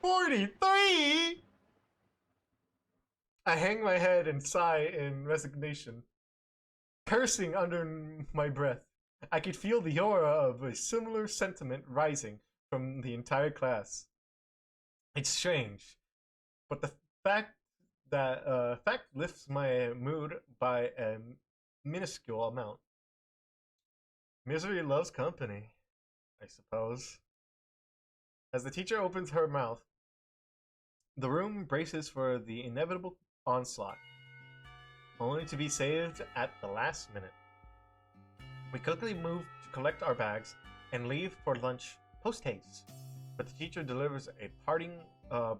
43! I hang my head and sigh in resignation, cursing under my breath. I could feel the aura of a similar sentiment rising from the entire class. It's strange, but the fact lifts my mood by a minuscule amount. Misery loves company, I suppose. As the teacher opens her mouth, the room braces for the inevitable onslaught, only to be saved at the last minute. We quickly move to collect our bags and leave for lunch post-haste, but the teacher delivers a parting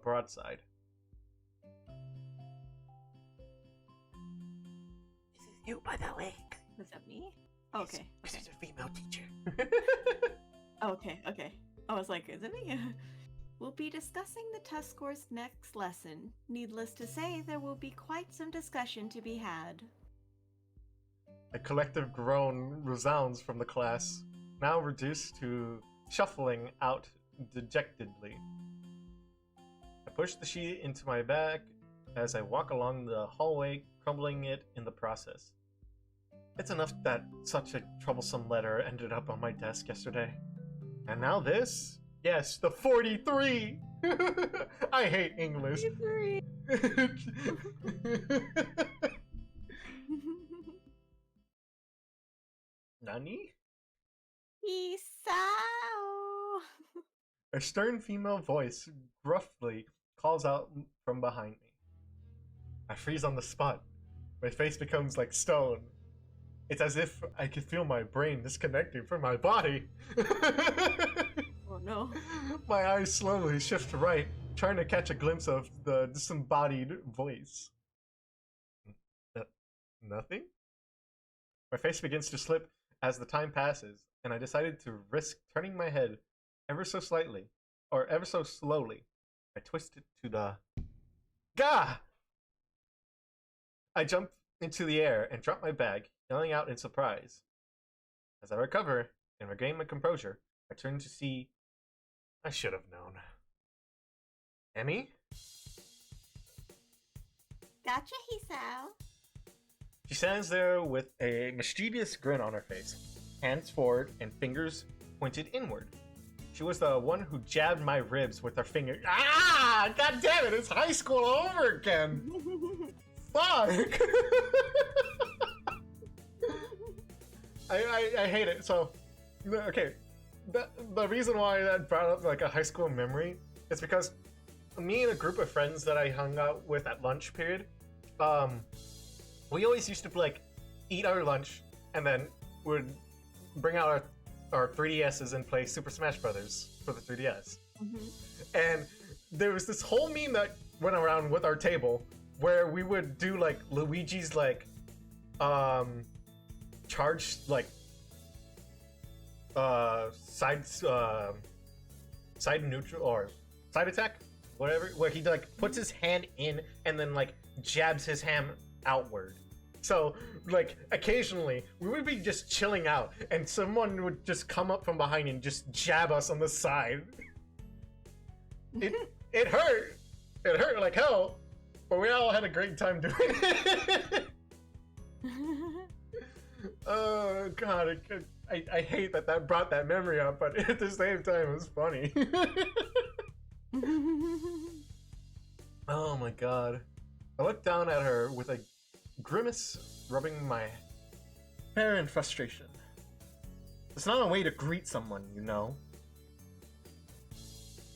broadside. This is you, by the way. Was that me? Okay. This is a female teacher. Okay. I was like, is it me? We'll be discussing the test scores next lesson. Needless to say, there will be quite some discussion to be had. A collective groan resounds from the class, now reduced to shuffling out dejectedly. I push the sheet into my bag as I walk along the hallway, crumbling it in the process. It's enough that such a troublesome letter ended up on my desk yesterday. And now this? Yes, the 43! I hate English. 43. Nani? Isao! A stern female voice gruffly calls out from behind me. I freeze on the spot. My face becomes like stone. It's as if I could feel my brain disconnecting from my body. Oh no. My eyes slowly shift right, trying to catch a glimpse of the disembodied voice. Nothing? My face begins to slip as the time passes, and I decided to risk turning my head ever so slightly, or ever so slowly. I twist it to the... Gah! I jump into the air and drop my bag, yelling out in surprise. As I recover and regain my composure, I turn to see... I should have known. Emmy? Gotcha, Hisao. She stands there with a mischievous grin on her face, hands forward and fingers pointed inward. She was the one who jabbed my ribs with her finger. Ah! God damn it! It's high school all over again. Fuck! I hate it. So, okay, the reason why that brought up like a high school memory is because me and a group of friends that I hung out with at lunch period, we always used to like eat our lunch and then would bring out our 3DSs and play Super Smash Brothers for the 3DS. And there was this whole meme that went around with our table where we would do like Luigi's like charged like side neutral or side attack, whatever, where he like puts his hand in and then like jabs his hand outward. So like occasionally we would be just chilling out and someone would just come up from behind and just jab us on the side. It hurt. It hurt like hell, but we all had a great time doing it. Oh god, I hate that brought that memory up, but at the same time it was funny. Oh my god. I looked down at her with a grimace, rubbing my hair in frustration. It's not a way to greet someone, you know.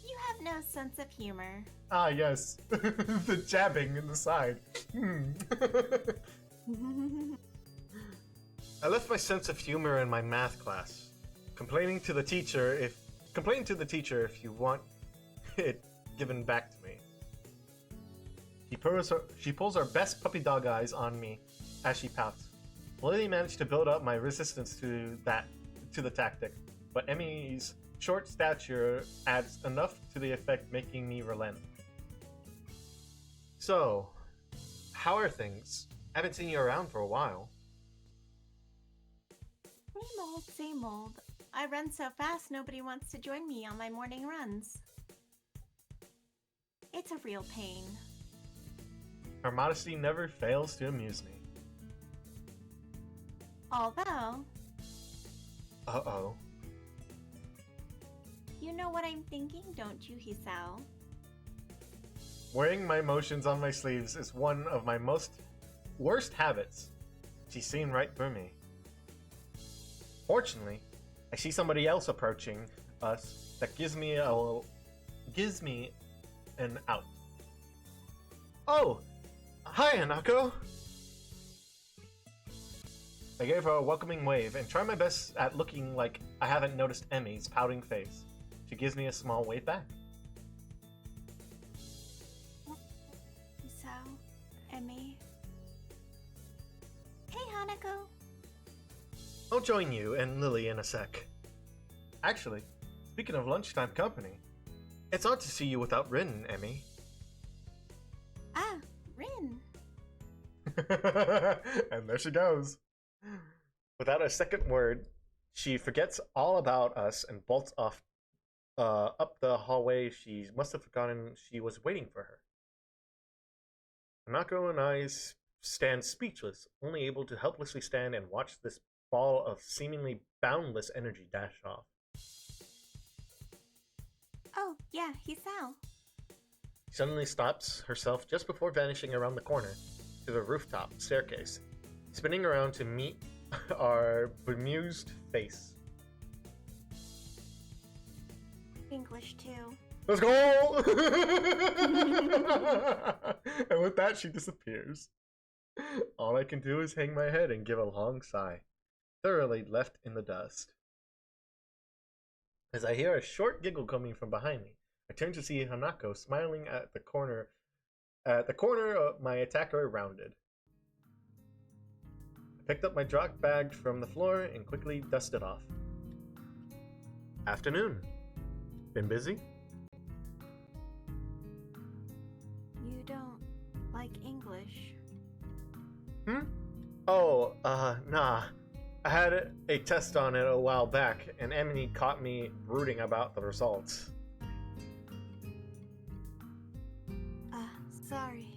You have no sense of humor. Ah yes, the jabbing in the side. I left my sense of humor in my math class, complaining to the teacher if you want it given back to me. She pulls her best puppy dog eyes on me as she pouts. Lily managed to build up my resistance to the tactic, but Emmy's short stature adds enough to the effect, making me relent. So, how are things? Haven't seen you around for a while. Same old. I run so fast nobody wants to join me on my morning runs. It's a real pain. Her modesty never fails to amuse me. Although... Uh-oh. You know what I'm thinking, don't you, Hisao? Wearing my emotions on my sleeves is one of my worst habits. She's seen right through me. Fortunately, I see somebody else approaching us that gives me an out. Oh! Hi, Hanako! I gave her a welcoming wave and try my best at looking like I haven't noticed Emmy's pouting face. She gives me a small wave back. Hisao, Emmy. Hey, Hanako! I'll join you and Lily in a sec. Actually, speaking of lunchtime company, it's odd to see you without Rin, Emmy. Ah, Rin. And there she goes. Without a second word, she forgets all about us and bolts off up the hallway. She must have forgotten she was waiting for her. Hanako and I stand speechless, only able to helplessly stand and watch this ball of seemingly boundless energy dash off. Oh, yeah, Hisao. She suddenly stops herself just before vanishing around the corner to the rooftop staircase, spinning around to meet our bemused face. English too. Let's go! And with that, she disappears. All I can do is hang my head and give a long sigh, thoroughly left in the dust. As I hear a short giggle coming from behind me, I turn to see Hanako smiling at the corner of my attacker rounded. I picked up my drop bag from the floor and quickly dusted off. Afternoon. Been busy? You don't like English. Oh, nah. I had a test on it a while back, and Emily caught me brooding about the results. Sorry.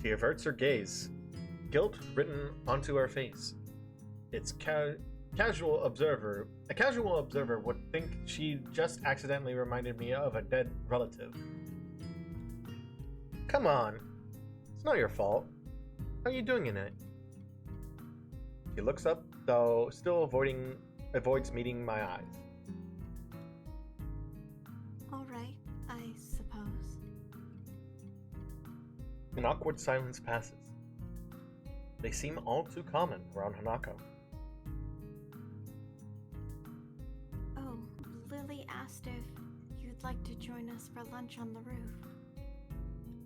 She averts her gaze, guilt written onto her face. It's a casual observer would think she just accidentally reminded me of a dead relative. Come on. It's not your fault. How are you doing in it? She looks up, though still avoids meeting my eyes. Alright, I suppose. An awkward silence passes. They seem all too common around Hanako. Oh, Lily asked if you'd like to join us for lunch on the roof.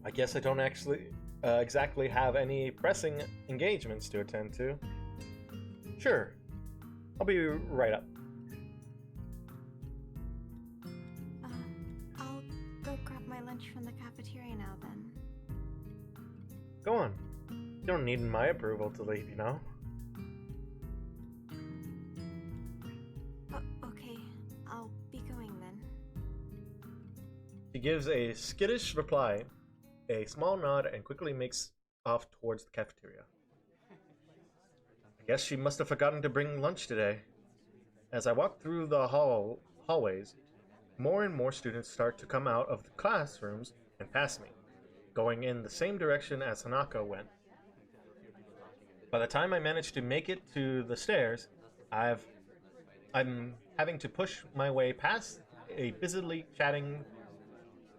I guess I don't actually exactly have any pressing engagements to attend to. Sure, I'll be right up. lunch from the cafeteria now, then. Go on. You don't need my approval to leave, you know? Okay. I'll be going then. She gives a skittish reply, a small nod, and quickly makes off towards the cafeteria. I guess she must have forgotten to bring lunch today. As I walk through the hallways, more and more students start to come out of the classrooms and pass me, going in the same direction as Hanako went. By the time I manage to make it to the stairs, I'm having to push my way past a busily chatting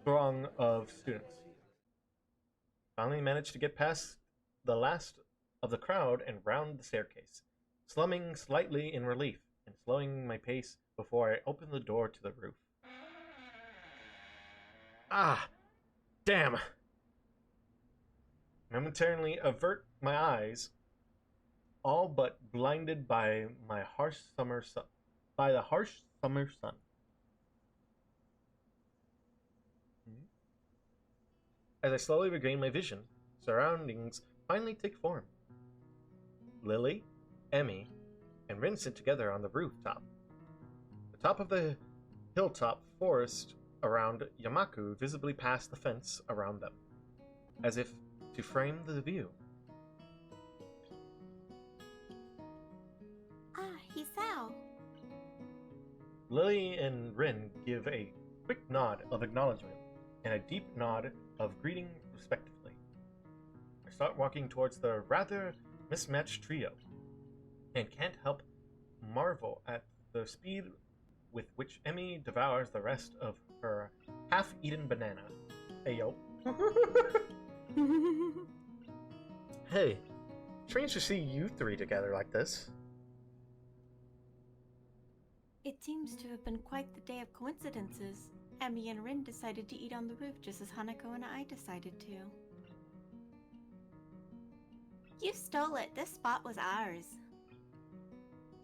throng of students. Finally managed to get past the last of the crowd and round the staircase, slumming slightly in relief and slowing my pace before I open the door to the roof. Ah, damn! Momentarily avert my eyes, all but blinded by the harsh summer sun. As I slowly regain my vision, surroundings finally take form. Lily, Emmy, and Rin sit together on the rooftop. The top of the hilltop forest around Yamaku visibly past the fence around them, as if to frame the view. Ah, Hisao. Lily and Rin give a quick nod of acknowledgement and a deep nod of greeting respectively. I start walking towards the rather mismatched trio, and can't help marvel at the speed with which Emmy devours the rest of her half-eaten banana. Hey yo. Hey, strange to see you three together like this. It seems to have been quite the day of coincidences. Emmy and Rin decided to eat on the roof just as Hanako and I decided to. You stole it. This spot was ours.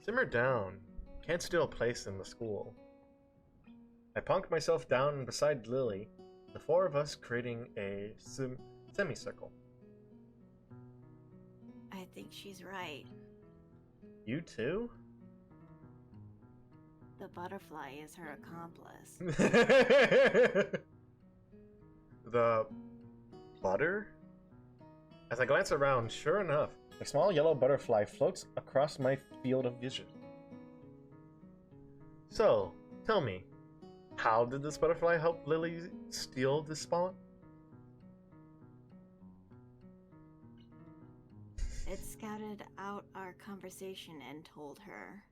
Simmer down. Can't steal a place in the school. I plonk myself down beside Lily, the four of us creating a semicircle. I think she's right. You too? The butterfly is her accomplice. The butter? As I glance around, sure enough, a small yellow butterfly floats across my field of vision. So, tell me, how did this butterfly help Lily steal this spawn? It scouted out our conversation and told her.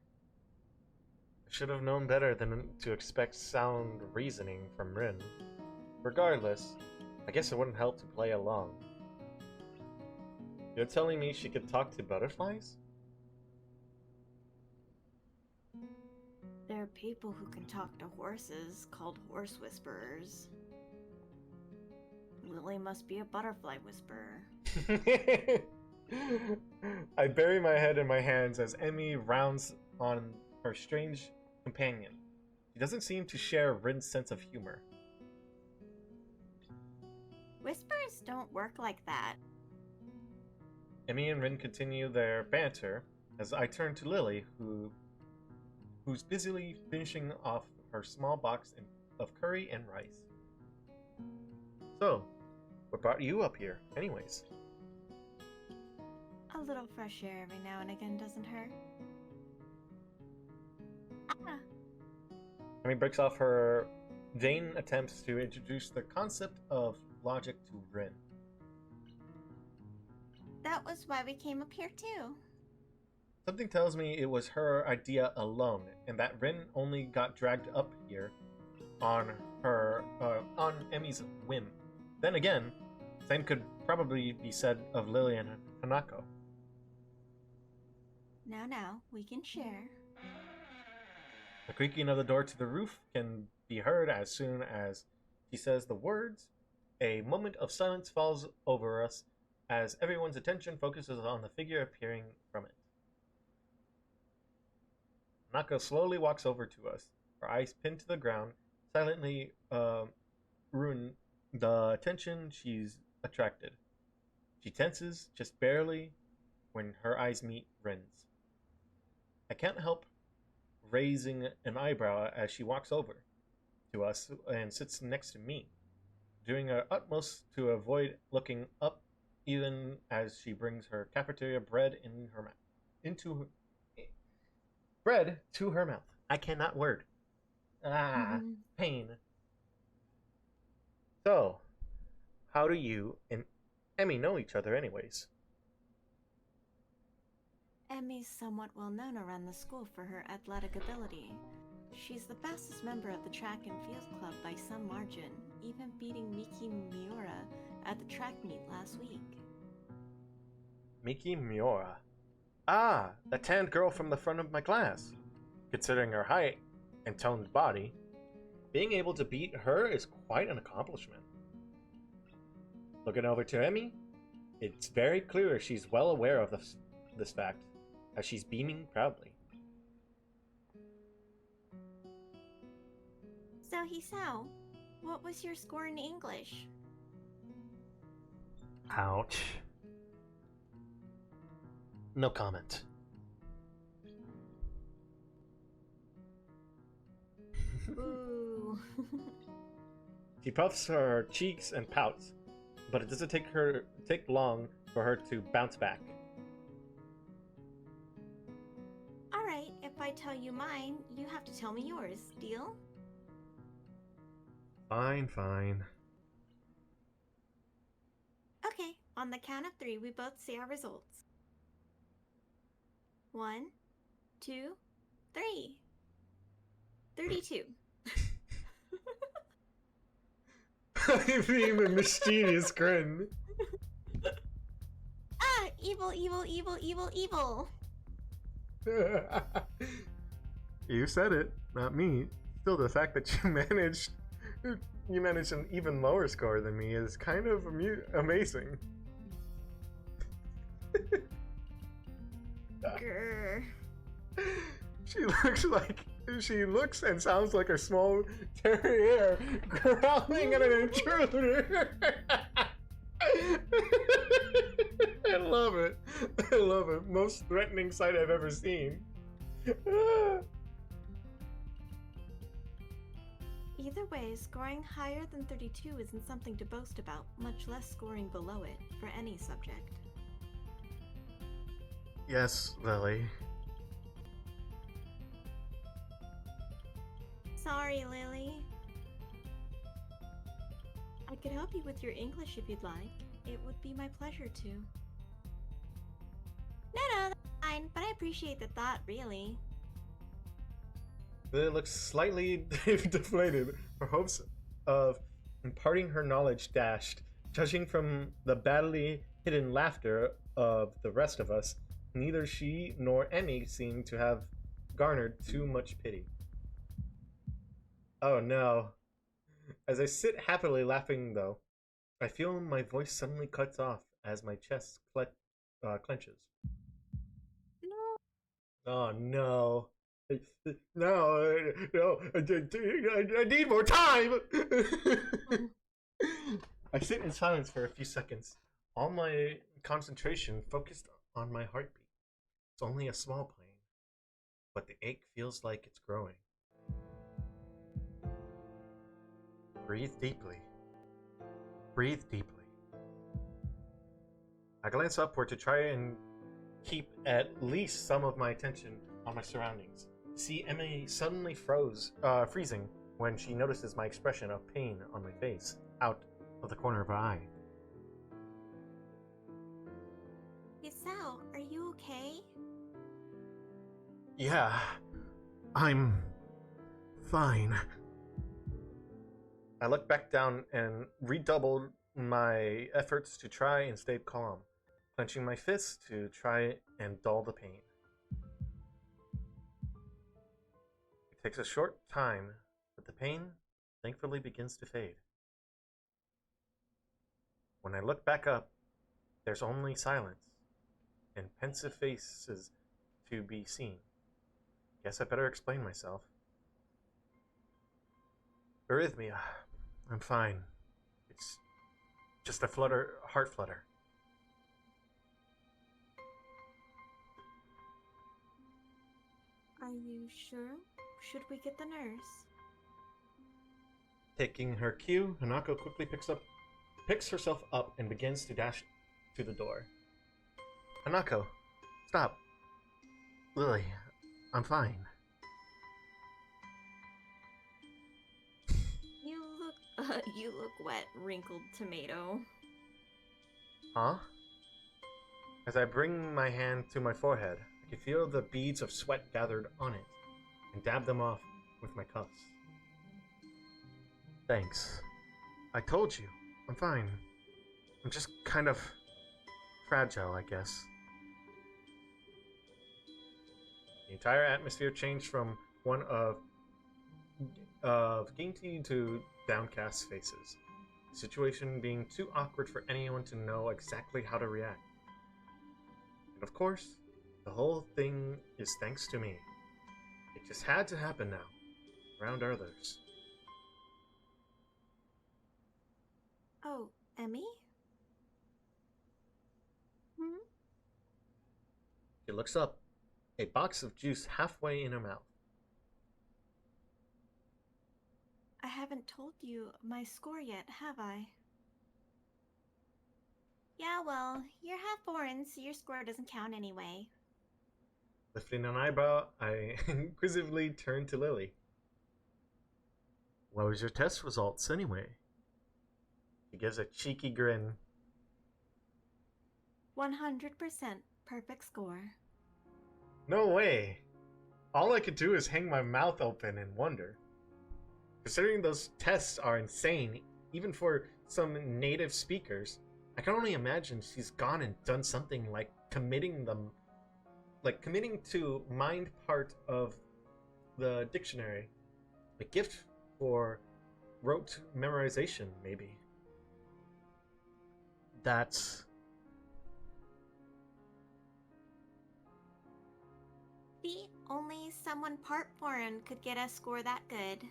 I should have known better than to expect sound reasoning from Rin. Regardless, I guess it wouldn't help to play along. You're telling me she could talk to butterflies? There are people who can talk to horses, called horse whisperers. Lily must be a butterfly whisperer. I bury my head in my hands as Emmy rounds on her strange companion. She doesn't seem to share Rin's sense of humor. Whispers don't work like that. Emmy and Rin continue their banter as I turn to Lily, who's busily finishing off her small box of curry and rice. So, what brought you up here, anyways? A little fresh air every now and again doesn't hurt. Ah. Emmy breaks off her vain attempts to introduce the concept of logic to Rin. That was why we came up here too. Something tells me it was her idea alone, and that Rin only got dragged up here on Emmy's whim. Then again, same could probably be said of Lily and Hanako. Now, we can share. The creaking of the door to the roof can be heard as soon as she says the words. A moment of silence falls over us as everyone's attention focuses on the figure appearing from it. Hanako slowly walks over to us, her eyes pinned to the ground, silently the attention she's attracted. She tenses just barely when her eyes meet Ren's. I can't help raising an eyebrow as she walks over to us and sits next to me, doing her utmost to avoid looking up even as she brings her cafeteria bread in her mouth. Into her, bread to her mouth. I cannot word. Ah, pain. So, how do you and Emmy know each other, anyways? Emmy's somewhat well known around the school for her athletic ability. She's the fastest member of the track and field club by some margin, even beating Miki Miura at the track meet last week. Miki Miura. Ah, the tanned girl from the front of my class. Considering her height and toned body, being able to beat her is quite an accomplishment. Looking over to Emmy, it's very clear she's well aware of this fact, as she's beaming proudly. So, Hisao, what was your score in English? Ouch. No comment. Ooh. She puffs her cheeks and pouts, but it doesn't take long for her to bounce back. Alright, if I tell you mine, you have to tell me yours. Deal? Fine. Okay, on the count of 3, we both say our results. 1, 2, 3. 32. I mean, a mysterious grin. Ah! Evil, evil, evil, evil, evil! You said it, not me. Still, the fact that you managed an even lower score than me is kind of amazing. Grr. She looks and sounds like a small terrier growling at an intruder. I love it. Most threatening sight I've ever seen. Either way, scoring higher than 32 isn't something to boast about, much less scoring below it for any subject. Yes, Lily. Sorry, Lily. I could help you with your English if you'd like. It would be my pleasure to. No, that's fine, but I appreciate the thought, really. Lily looks slightly deflated, her hopes of imparting her knowledge dashed. Judging from the badly hidden laughter of the rest of us, neither she nor Emmy seemed to have garnered too much pity. Oh no. As I sit happily laughing, though, I feel my voice suddenly cuts off as my chest clenches. No. Oh no. No, I need more time! I sit in silence for a few seconds, all my concentration focused on my heartbeat. It's only a small pain, but the ache feels like it's growing. Breathe deeply. Breathe deeply. I glance upward to try and keep at least some of my attention on my surroundings. See Emily suddenly freezing when she notices my expression of pain on my face, out of the corner of her eye. Hisao, are you okay? Yeah, I'm fine. I look back down and redoubled my efforts to try and stay calm, clenching my fists to try and dull the pain. It takes a short time, but the pain thankfully begins to fade. When I look back up, there's only silence and pensive faces to be seen. Guess I better explain myself. Arrhythmia. I'm fine. It's Just a flutter, heart flutter. Are you sure? Should we get the nurse? Taking her cue, Hanako quickly picks herself up and begins to dash to the door. Hanako, stop. Lily, I'm fine. You look wet, wrinkled tomato. Huh? As I bring my hand to my forehead, I can feel the beads of sweat gathered on it and dab them off with my cuffs. Thanks. I told you. I'm fine. I'm just kind of fragile, I guess. The entire atmosphere changed from one of dainty to downcast faces. The situation being too awkward for anyone to know exactly how to react. And of course, the whole thing is thanks to me. It just had to happen now, around others. Oh, Emmy? Hmm? She looks up, a box of juice halfway in her mouth. I haven't told you my score yet, have I? Yeah, well, you're half foreign, so your score doesn't count anyway. Lifting an eyebrow, I inquisitively turned to Lily. What was your test results, anyway? She gives a cheeky grin. 100% perfect score. No way! All I could do is hang my mouth open and wonder. Considering those tests are insane, even for some native speakers, I can only imagine she's gone and done something like committing to mind part of the dictionary. A gift for rote memorization, maybe. That's... See, only someone part foreign could get a score that good.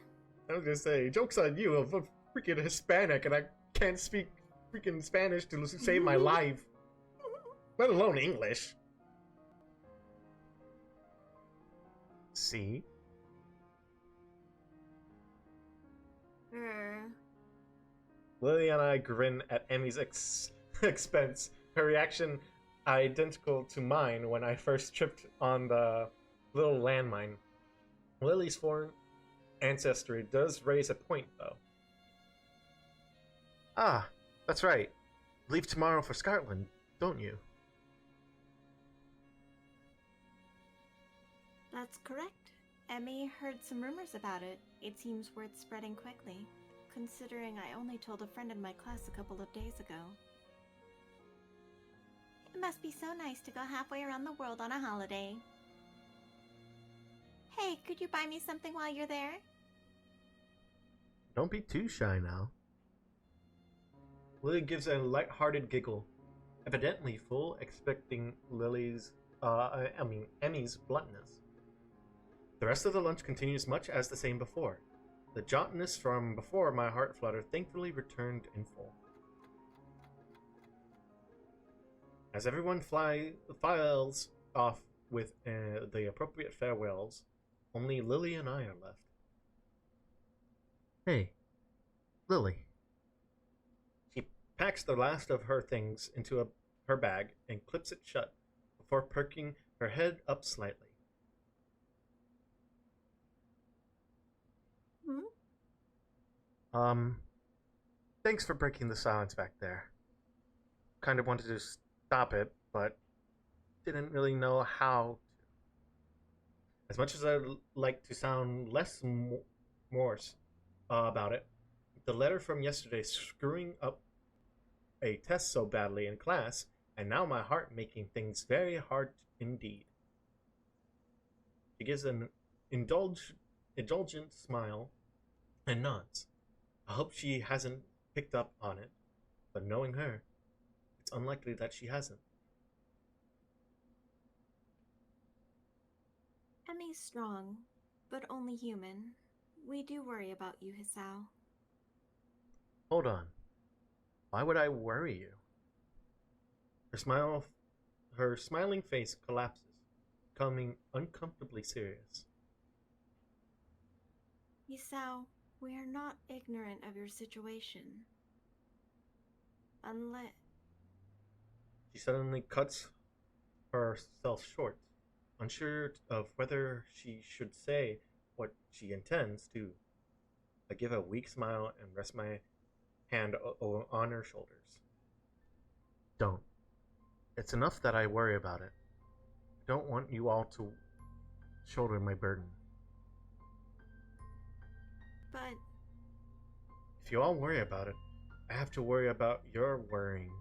I was gonna say, joke's on you, I'm a freaking Hispanic and I can't speak freaking Spanish to save my life. Let alone English. See? Lily and I grin at Emmy's expense. Her reaction identical to mine when I first tripped on the little landmine. Lily's foreign ancestry does raise a point, though. Ah, that's right. Leave tomorrow for Scotland, don't you? That's correct. Emmy heard some rumors about it. It seems word spreading quickly, considering I only told a friend in my class a couple of days ago. It must be so nice to go halfway around the world on a holiday. Hey, could you buy me something while you're there? Don't be too shy now. Lily gives a light-hearted giggle, evidently full expecting Emmy's bluntness. The rest of the lunch continues much as the same before. The jauntiness from before my heart flutter thankfully returned in full. As everyone files off with the appropriate farewells, only Lily and I are left. Hey, Lily. She packs the last of her things into her bag and clips it shut before perking her head up slightly. Thanks for breaking the silence back there. Kind of wanted to stop it, but didn't really know how to. As much as I'd like to sound less morose about it, the letter from yesterday screwing up a test so badly in class, and now my heart making things very hard indeed. She gives an indulgent smile and nods. I hope she hasn't picked up on it, but knowing her, it's unlikely that she hasn't. Emmy's strong, but only human. We do worry about you, Hisao. Hold on. Why would I worry you? Her smile, her smiling face collapses, becoming uncomfortably serious. Isao, we are not ignorant of your situation. Unless. She suddenly cuts herself short, unsure of whether she should say what she intends to. I give a weak smile and rest my hand on her shoulders. Don't. It's enough that I worry about it. I don't want you all to shoulder my burden. But. If you all worry about it, I have to worry about your worrying,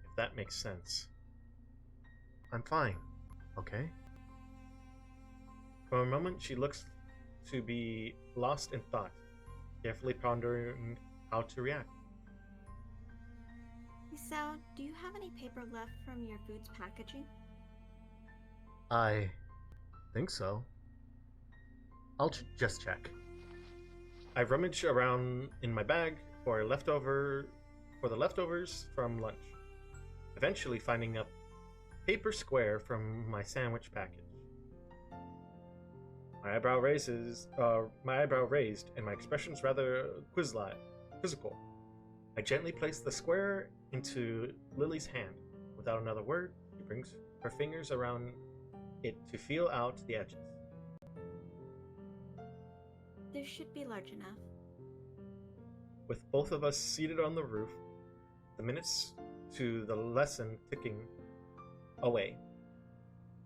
if that makes sense. I'm fine, okay? For a moment, she looks to be lost in thought, carefully pondering how to react. Isao, do you have any paper left from your food's packaging? I think so. I'll just check. I rummage around in my bag for the leftovers from lunch, eventually finding a paper square from my sandwich package. My eyebrow raised, and my expression's rather quizzical. I gently place the square into Lily's hand. Without another word, she brings her fingers around it to feel out the edges. This should be large enough. With both of us seated on the roof, the minutes to the lesson ticking away,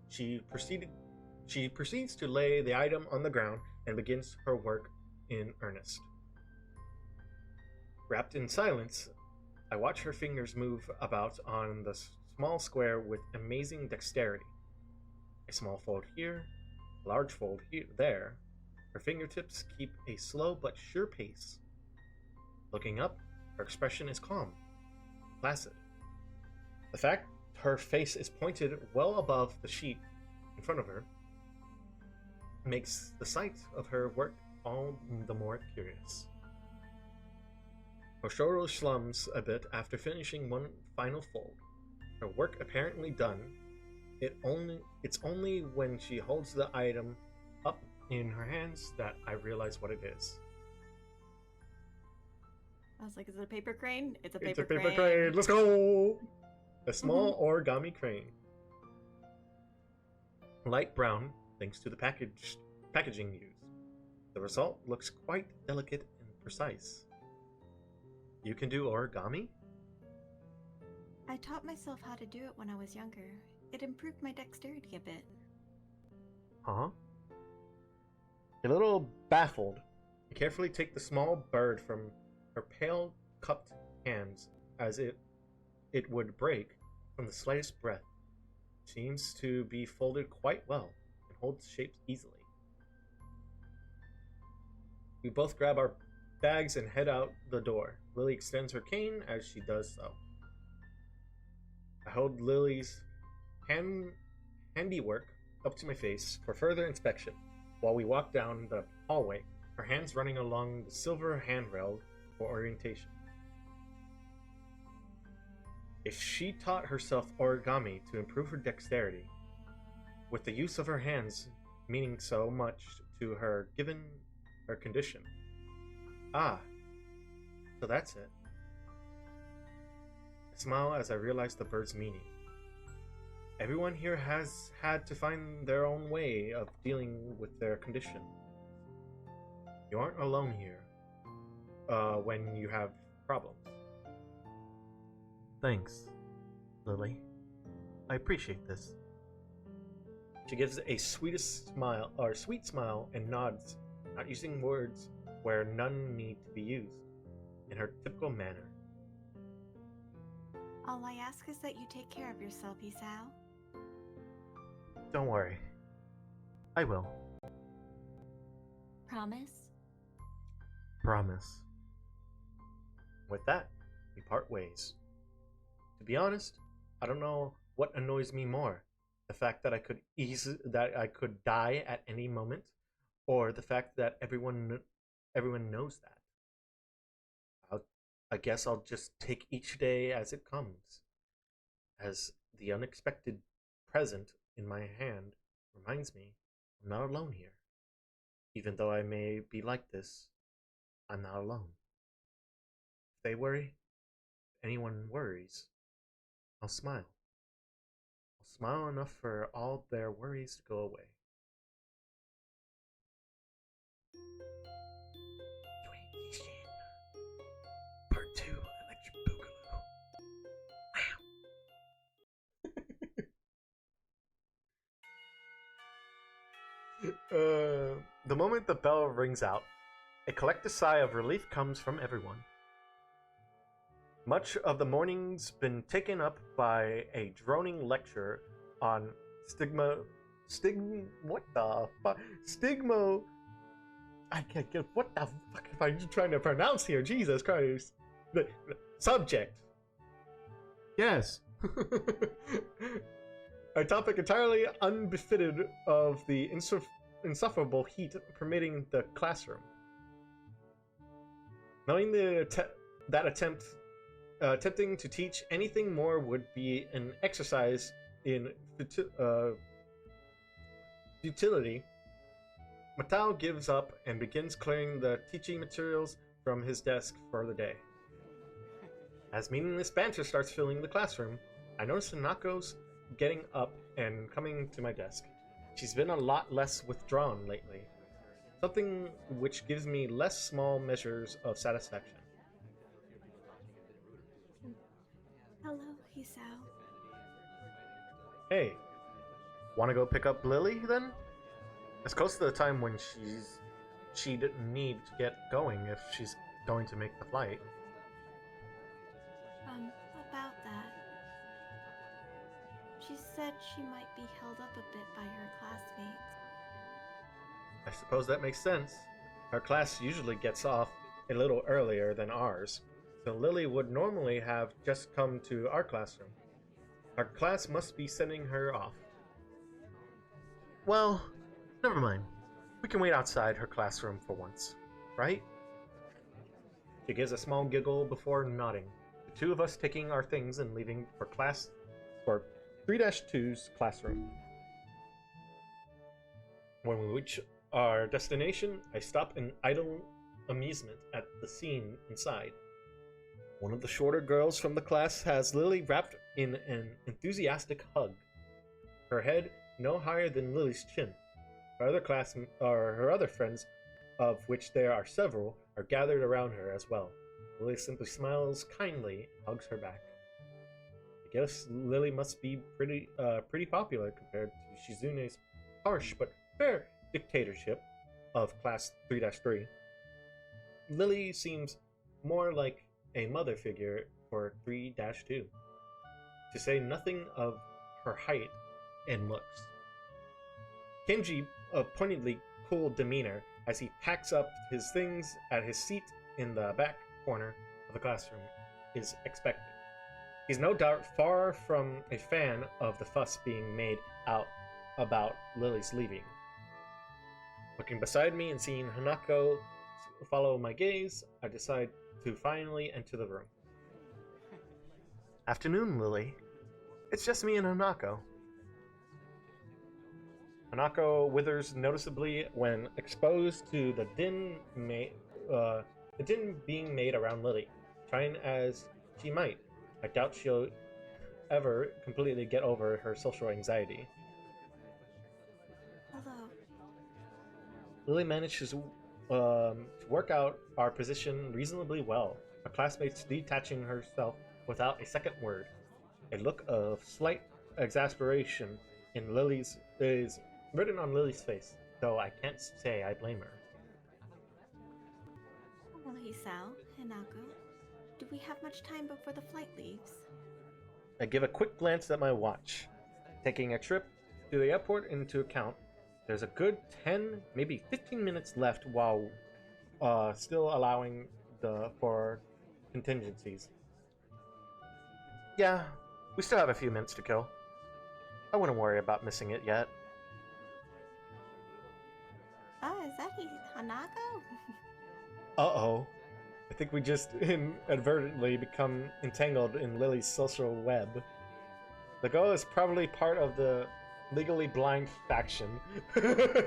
she proceeds to lay the item on the ground and begins her work in earnest. Wrapped in silence, I watch her fingers move about on the small square with amazing dexterity. A small fold here, a large fold there. Her fingertips keep a slow but sure pace. Looking up, her expression is calm, placid. The fact her face is pointed well above the sheet in front of her makes the sight of her work all the more curious. Hoshoro slums a bit after finishing one final fold. Her work apparently done, it's only when she holds the item up in her hands that I realize what it is. I was like, is it a paper crane? It's a It's paper a paper crane. crane. Let's go! A small origami crane. Light brown, thanks to the packaging used. The result looks quite delicate and precise. You can do origami? I taught myself how to do it when I was younger. It improved my dexterity a bit. Huh? A little baffled, I carefully take the small bird from her pale cupped hands as it would break from the slightest breath. It seems to be folded quite well and holds shapes easily. We both grab our bags and head out the door. Lily extends her cane as she does so. I hold Lily's handiwork up to my face for further inspection while we walk down the hallway, her hands running along the silver handrail for orientation. If she taught herself origami to improve her dexterity, with the use of her hands meaning so much to her given her condition. Ah, so that's it. I smile as I realize the bird's meaning. Everyone here has had to find their own way of dealing with their condition. You aren't alone here when you have problems. Thanks, Lily. I appreciate this. She gives a sweet smile and nods, not using words where none need to be used, in her typical manner. All I ask is that you take care of yourself, Isao. Don't worry. I will. Promise? Promise. With that, we part ways. To be honest, I don't know what annoys me more. The fact that I could die at any moment, or the fact that everyone knows that. I guess I'll just take each day as it comes, as the unexpected present in my hand reminds me I'm not alone here. Even though I may be like this, I'm not alone. If they worry, if anyone worries, I'll smile. I'll smile enough for all their worries to go away. Part 2, Electric Boogaloo. Wow. The moment the bell rings out, a collective sigh of relief comes from everyone. Much of the morning's been taken up by a droning lecture on what the fuck? I can't get, what the fuck am I trying to pronounce here? Jesus Christ. The subject. Yes. A topic entirely unbefitted of the insufferable heat permeating the classroom. Knowing that attempting to teach anything more would be an exercise in futility, Matao gives up and begins clearing the teaching materials from his desk for the day. As meaningless banter starts filling the classroom, I notice Hanako's getting up and coming to my desk. She's been a lot less withdrawn lately, something which gives me less small measures of satisfaction. Hello, Hisao. Hey, wanna go pick up Lily then? It's close to the time when she'd need to get going if she's going to make the flight. About that. She said she might be held up a bit by her classmates. I suppose that makes sense. Her class usually gets off a little earlier than ours, so Lily would normally have just come to our classroom. Our class must be sending her off. Well, never mind. We can wait outside her classroom for once, right? She gives a small giggle before nodding. The two of us taking our things and leaving for 3-2's classroom. When we reach our destination, I stop in idle amusement at the scene inside. One of the shorter girls from the class has Lily wrapped in an enthusiastic hug. Her head no higher than Lily's chin. Her other friends, of which there are several, are gathered around her as well. Lily simply smiles kindly and hugs her back. I guess Lily must be pretty popular compared to Shizune's harsh but fair dictatorship of class 3-3. Lily seems more like a mother figure for 3-2, to say nothing of her height and looks. Kenji, a pointedly cool demeanor as he packs up his things at his seat in the back corner of the classroom, is expected. He's no doubt far from a fan of the fuss being made out about Lily's leaving. Looking beside me and seeing Hanako follow my gaze, I decide to finally enter the room. Afternoon, Lily. It's just me and Hanako. Hanako withers noticeably when exposed to the din being made around Lily. Trying as she might, I doubt she'll ever completely get over her social anxiety. Hello. Lily manages to work out our position reasonably well, her classmates detaching herself without a second word. A look of slight exasperation is written on Lily's face, though I can't say I blame her. Hello, Hisao, Hanako. Do we have much time before the flight leaves? I give a quick glance at my watch. Taking a trip to the airport into account, there's a good 10, maybe 15 minutes left while still allowing for contingencies. Yeah, we still have a few minutes to kill. I wouldn't worry about missing it yet. Is that Hanako? Uh-oh. I think we just inadvertently become entangled in Lily's social web. The girl is probably part of the legally blind faction.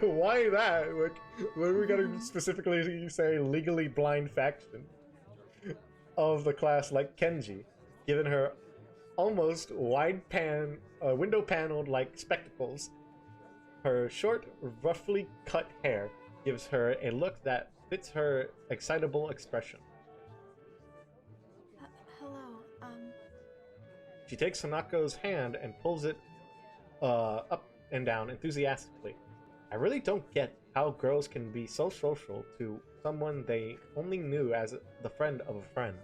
Why that? Like, what are we gonna specifically say legally blind faction of the class like Kenji, given her almost window paneled like spectacles. Her short, roughly cut hair gives her a look that fits her excitable expression. Hello, She takes Hanako's hand and pulls it up and down enthusiastically. I really don't get how girls can be so social to someone they only knew as the friend of a friend.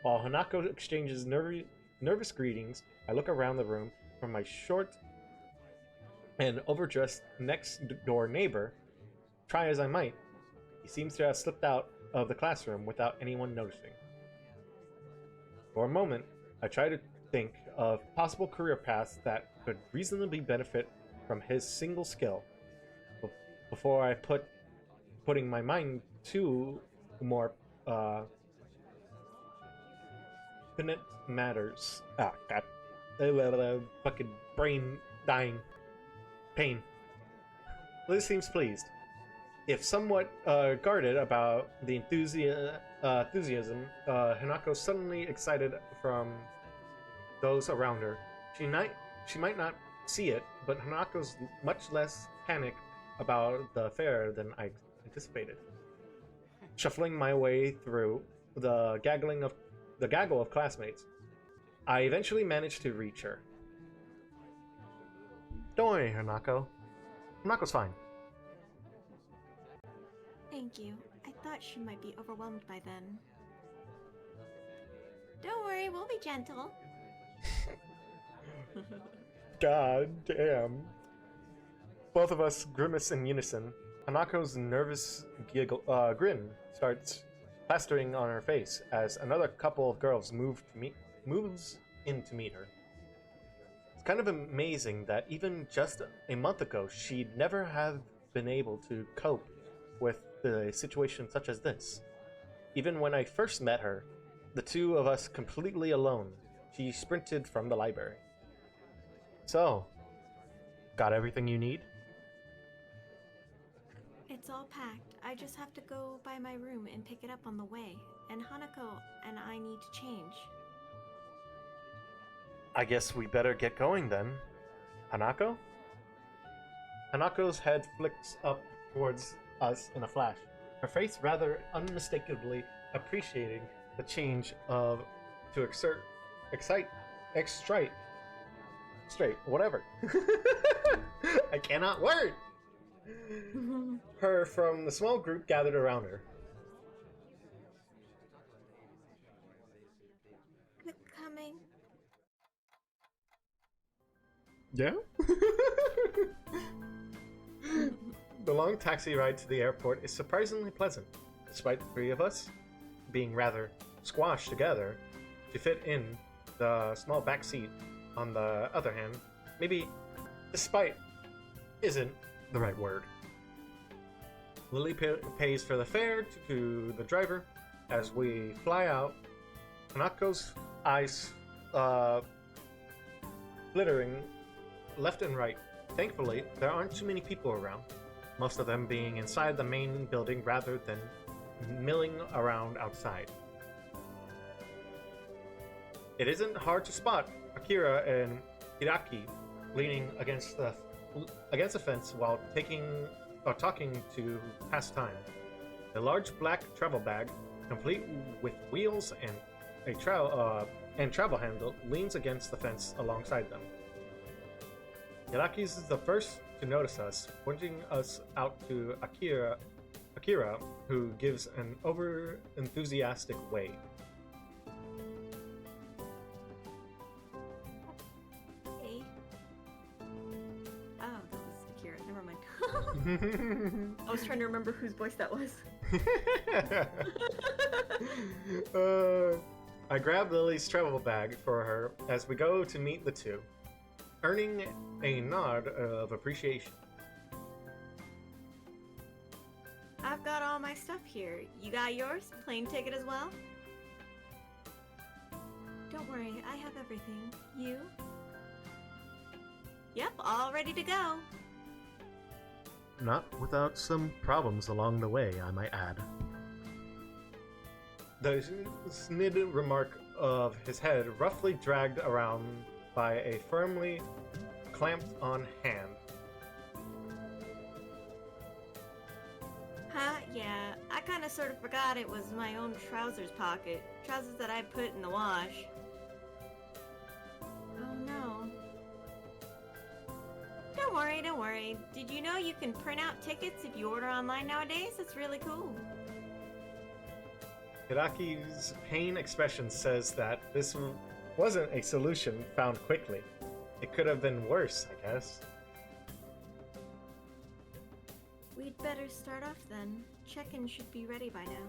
While Hanako exchanges nervous greetings, I look around the room from my short and overdressed next-door neighbor. Try as I might, he seems to have slipped out of the classroom without anyone noticing. For a moment, I try to think of possible career paths that could reasonably benefit from his single skill, before I putting my mind to more pertinent matters. Ah, God. Fucking brain dying. Pain. Liz seems pleased, if somewhat guarded about the enthusiasm Hanako suddenly excited from those around her. She might not see it, but Hanako's much less panicked about the affair than I anticipated. Shuffling my way through the gaggle of classmates, I eventually managed to reach her. Don't worry, Hanako. Hanako's fine. thank you. I thought she might be overwhelmed by then. Don't worry, we'll be gentle. God damn. Both of us grimace in unison. Hanako's nervous grin starts plastering on her face as another couple of girls moves in to meet her. It's kind of amazing that even just a month ago, she'd never have been able to cope with a situation such as this. Even when I first met her, the two of us completely alone, she sprinted from the library. So, got everything you need? It's all packed. I just have to go by my room and pick it up on the way. And Hanako and I need to change. I guess we better get going then. Hanako? Hanako's head flicks up towards us in a flash, her face rather unmistakably appreciating the change to excite, straight, whatever. I cannot word! Her from the small group gathered around her. Quit coming. Yeah? The long taxi ride to the airport is surprisingly pleasant, despite the three of us being rather squashed together to fit in the small back seat. On the other hand, maybe despite isn't the right word. Lily pays for the fare to the driver. As we fly out, Hanako's eyes glittering left and right. Thankfully, there aren't too many people around, most of them being inside the main building rather than milling around outside. It isn't hard to spot Akira and Hiraki leaning against the fence while talking to pass time. A large black travel bag, complete with wheels and travel handle, leans against the fence alongside them. Hiraki is the first to notice us, pointing us out to Akira, who gives an over-enthusiastic wave. Hey. Oh, that was Akira. Never mind. I was trying to remember whose voice that was. I grab Lily's travel bag for her as we go to meet the two, earning a nod of appreciation. I've got all my stuff here. You got yours? Plane ticket as well? Don't worry, I have everything. You? Yep, all ready to go. Not without some problems along the way, I might add. The snid remark of his head roughly dragged around by a firmly clamped on hand. Huh? Yeah, I kinda sorta forgot it was my own trousers pocket. Trousers that I put in the wash. Oh no. Don't worry. Did you know you can print out tickets if you order online nowadays? It's really cool. Hidaki's pain expression says that this wasn't a solution found quickly. It could have been worse, I guess. We'd better start off then. Check-in should be ready by now.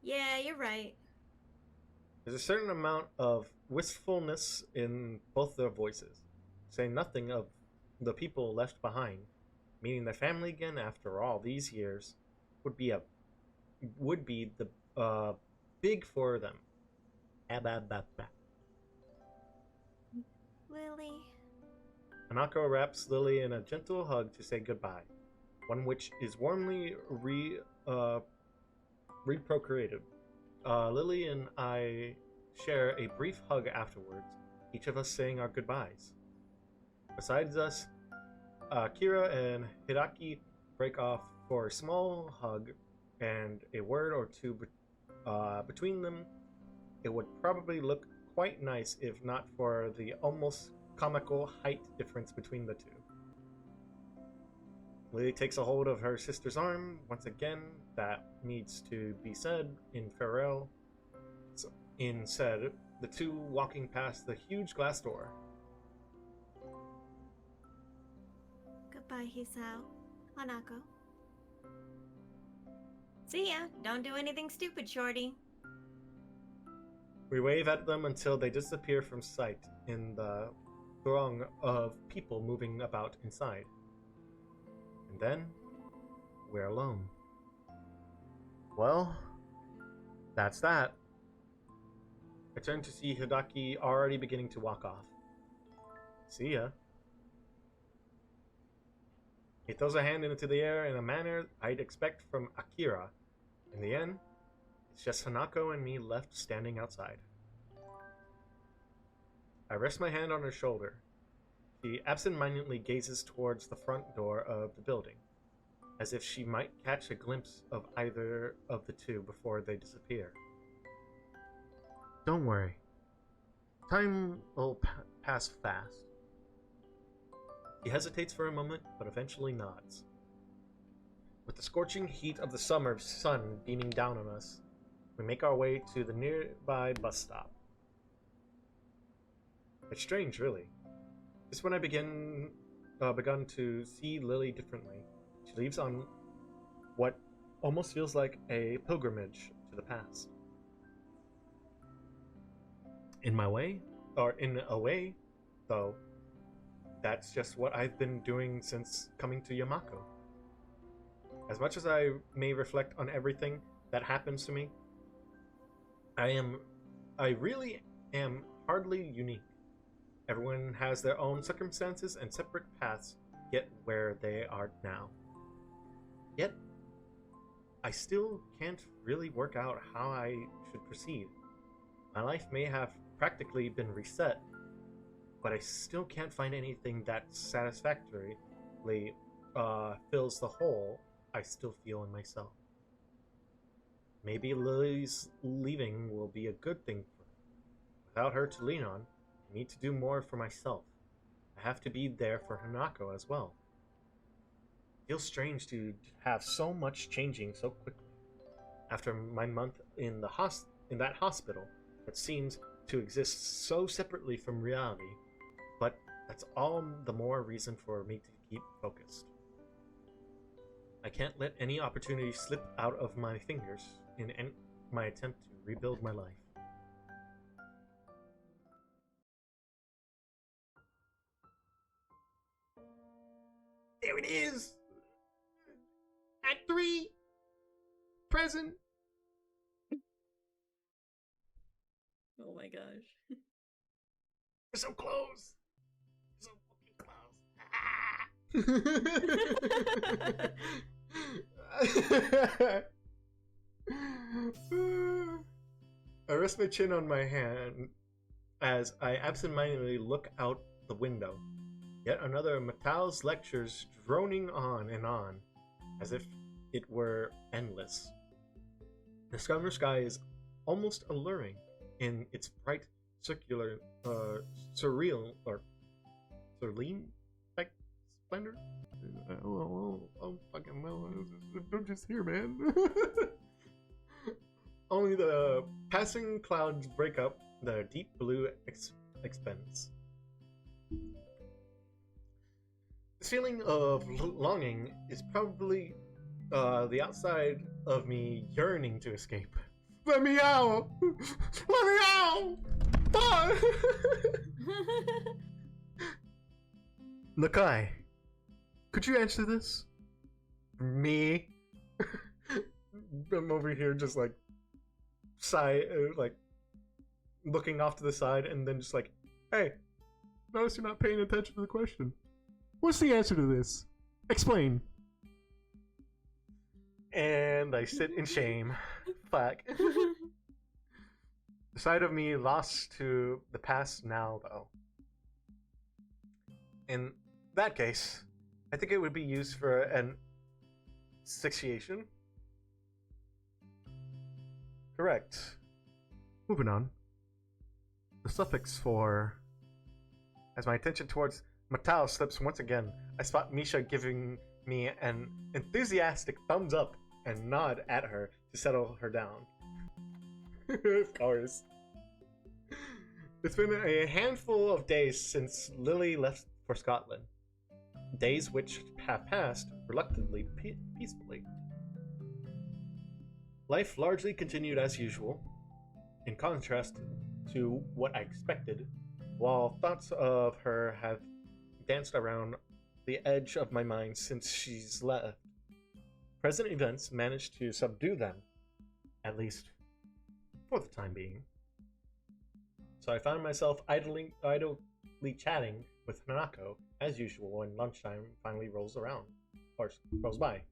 Yeah, you're right. There's a certain amount of wistfulness in both their voices, saying nothing of the people left behind. Meeting their family again after all these years would be the big for them. Lily. Hanako wraps Lily in a gentle hug to say goodbye, one which is warmly reprocurated. Lily and I share a brief hug afterwards, each of us saying our goodbyes. Besides us, Kira and Hidaki break off for a small hug and a word or two between them. It would probably look quite nice if not for the almost comical height difference between the two. Lily takes a hold of her sister's arm. Once again, that needs to be said in farewell. Instead, the two walking past the huge glass door. Goodbye, Hisao. Hanako. See ya. Don't do anything stupid, Shorty. We wave at them until they disappear from sight in the throng of people moving about inside. And then, we're alone. Well, that's that. I turn to see Hidaki already beginning to walk off. See ya. He throws a hand into the air in a manner I'd expect from Akira. In the end, it's just Hanako and me left standing outside. I rest my hand on her shoulder. She absent-mindedly gazes towards the front door of the building, as if she might catch a glimpse of either of the two before they disappear. Don't worry. Time will pass fast. He hesitates for a moment, but eventually nods. With the scorching heat of the summer sun beaming down on us, we make our way to the nearby bus stop. It's strange, really. Just when I begun to see Lily differently, she leaves on what almost feels like a pilgrimage to the past. In a way, though, that's just what I've been doing since coming to Yamako. As much as I may reflect on everything that happens to me, I really am hardly unique. Everyone has their own circumstances and separate paths to get where they are now. Yet, I still can't really work out how I should proceed. My life may have practically been reset, but I still can't find anything that satisfactorily fills the hole I still feel in myself. Maybe Lily's leaving will be a good thing for me. Without her to lean on, I need to do more for myself. I have to be there for Hanako as well. It feels strange to have so much changing so quickly. After my month in that hospital that seems to exist so separately from reality, but that's all the more reason for me to keep focused. I can't let any opportunity slip out of my fingers in my attempt to rebuild my life. There it is! Act 3! Present! Oh my gosh. We're so close! We're so fucking close. I rest my chin on my hand as I absentmindedly look out the window. Yet another Mattel's lectures droning on and on, as if it were endless. The summer sky is almost alluring in its bright, circular, surreal, or serene splendor. Oh, fucking well, I'm just here, man. Only the passing clouds break up the deep blue expanse. This feeling of longing is probably the outside of me yearning to escape. Let me out! Let me out! Nakai, could you answer this? Me? I'm over here just like like looking off to the side and then just like, hey, notice you're not paying attention to the question. What's the answer to this? Explain. And I sit in shame. Fuck. The side of me lost to the past now, though. In that case, I think it would be used for an asphyxiation. Correct. Moving on. The suffix for... As my attention towards Mattel slips once again, I spot Misha giving me an enthusiastic thumbs up and nod at her to settle her down. Of course. It's been a handful of days since Lily left for Scotland. Days which have passed reluctantly, peacefully. Life largely continued as usual, in contrast to what I expected, while thoughts of her have danced around the edge of my mind since she's left. Present events managed to subdue them, at least for the time being. So I found myself idly chatting with Hanako, as usual, when lunchtime finally rolls around, or rolls by.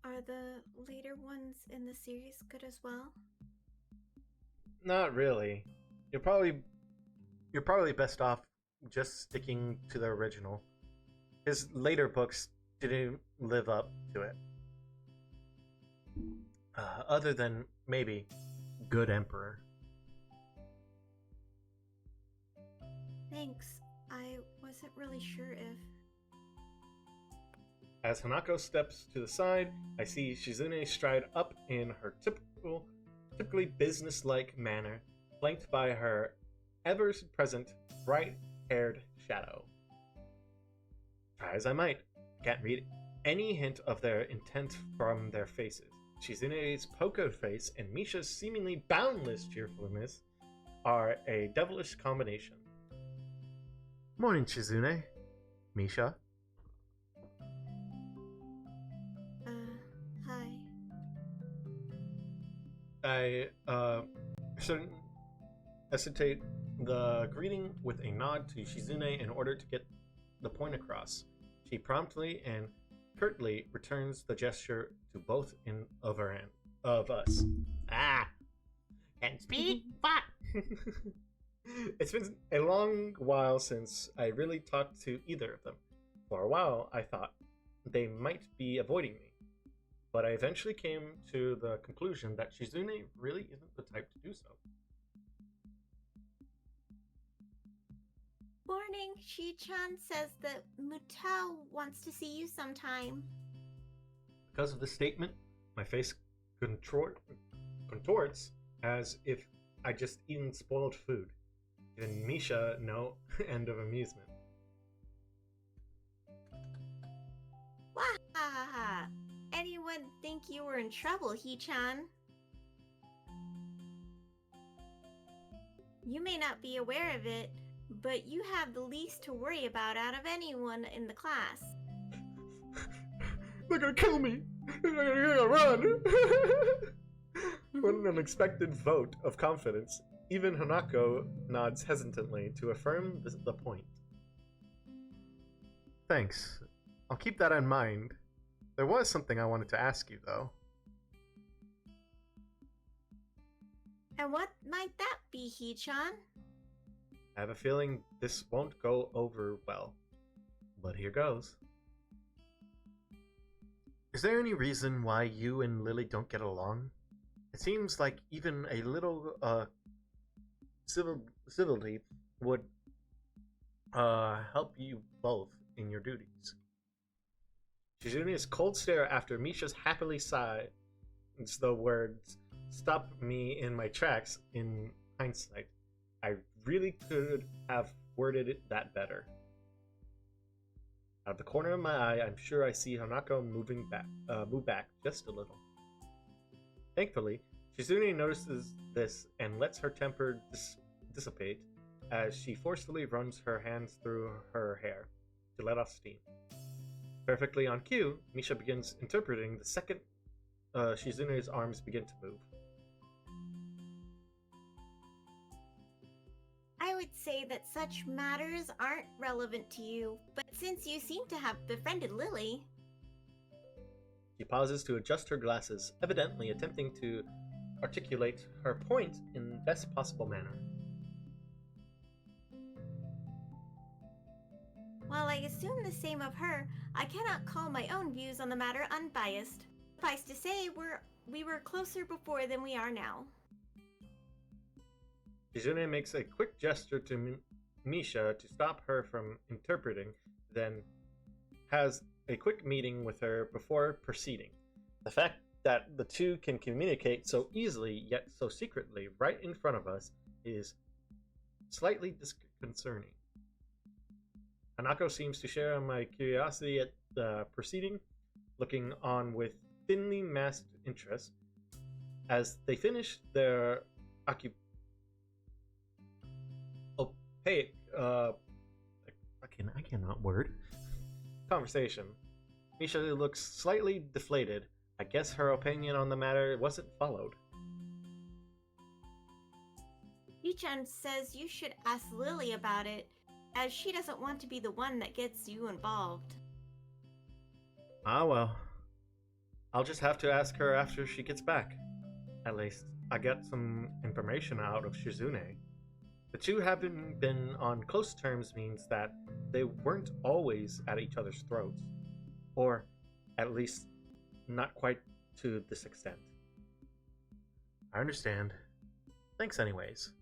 Are the later ones in the series good as well? Not really. You're probably best off just sticking to the original. His later books didn't live up to it. Other than, maybe, Good Emperor. Thanks. I wasn't really sure if... As Hanako steps to the side, I see Shizune stride up in her typically business-like manner, flanked by her ever-present bright-haired shadow. Try as I might, I can't read any hint of their intent from their faces. Shizune's poker face and Misha's seemingly boundless cheerfulness are a devilish combination. Morning, Shizune. Misha. Hi. I hesitate the greeting with a nod to Shizune in order to get the point across. She promptly and curtly returns the gesture to both of us. Ah! Can't speak? Fuck! It's been a long while since I really talked to either of them. For a while, I thought they might be avoiding me. But I eventually came to the conclusion that Shizune really isn't the type to do so. Morning. Shi-chan says that Mutao wants to see you sometime. Because of this statement, my face contorts as if I just eaten spoiled food, giving Misha no end of amusement. Wahahaha! Anyone think you were in trouble, He-chan? You may not be aware of it, but you have the least to worry about out of anyone in the class. They're gonna kill me! They're gonna run! With an unexpected vote of confidence, even Hanako nods hesitantly to affirm the point. Thanks. I'll keep that in mind. There was something I wanted to ask you, though. And what might that be, Hee-chan? I have a feeling this won't go over well. But here goes. Is there any reason why you and Lily don't get along? It seems like even a little civility would help you both in your duties. Shizune's cold stare after Misha's happily sigh. It's the words stop me in my tracks. In hindsight, I really could have worded it that better. Out of the corner of my eye, I'm sure I see Hanako move back just a little. Thankfully, Shizune notices this and lets her temper dissipate as she forcefully runs her hands through her hair to let off steam. Perfectly on cue, Misha begins interpreting the second Shizune's arms begin to move. I would say that such matters aren't relevant to you, but since you seem to have befriended Lily... She pauses to adjust her glasses, evidently attempting to articulate her point in the best possible manner. While I assume the same of her, I cannot call my own views on the matter unbiased. Suffice to say, we were closer before than we are now. Shizune makes a quick gesture to Misha to stop her from interpreting, then has a quick meeting with her before proceeding. The fact that the two can communicate so easily yet so secretly right in front of us is slightly disconcerting. Hanako seems to share my curiosity at the proceeding, looking on with thinly masked interest. As they finish their opaque, I cannot word, conversation, Misha looks slightly deflated. I guess her opinion on the matter wasn't followed. Hee-chan says you should ask Lily about it, as she doesn't want to be the one that gets you involved. Ah well. I'll just have to ask her after she gets back. At least, I got some information out of Shizune. The two having been on close terms means that they weren't always at each other's throats. Or, at least, not quite to this extent. I understand. Thanks anyways.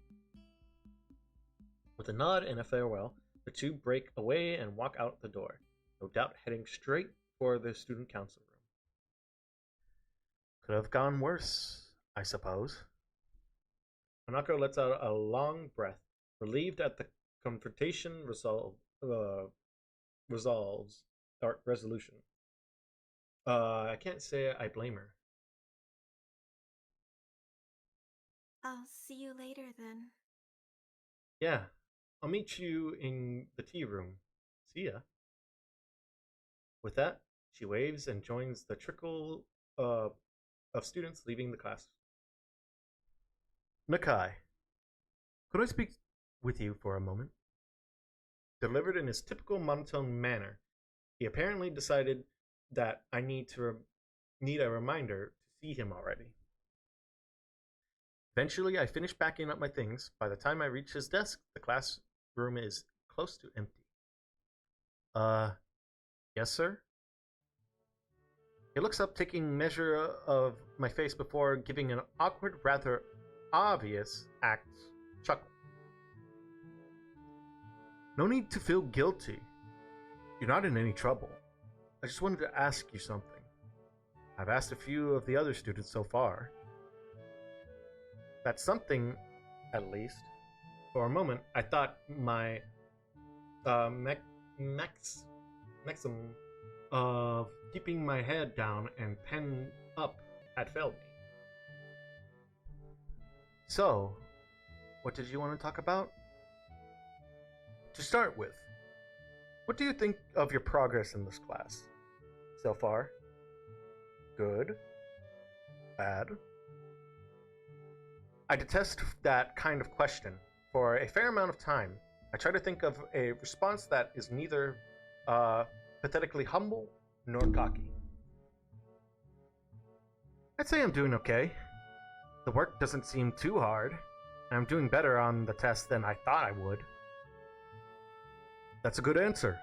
With a nod and a farewell, the two break away and walk out the door, no doubt heading straight for the student council room. Could have gone worse, I suppose. Hanako lets out a long breath, relieved at the confrontation resolution. I can't say I blame her. I'll see you later then. Yeah, I'll meet you in the tea room. See ya. With that, she waves and joins the trickle of students leaving the class. Nakai, could I speak with you for a moment? Delivered in his typical monotone manner, he apparently decided that I need a reminder to see him already. Eventually, I finish packing up my things. By the time I reach his desk, the classroom is close to empty. Yes, sir? He looks up, taking measure of my face before giving an awkward, rather obvious chuckle. No need to feel guilty. You're not in any trouble. I just wanted to ask you something. I've asked a few of the other students so far. That's something, at least. For a moment, I thought my maxim of keeping my head down and pen up had failed me. So, what did you want to talk about? to start with, what do you think of your progress in this class? So far? Good? Bad? I detest that kind of question. For a fair amount of time, I try to think of a response that is neither pathetically humble nor cocky. I'd say I'm doing okay. The work doesn't seem too hard, and I'm doing better on the test than I thought I would. That's a good answer.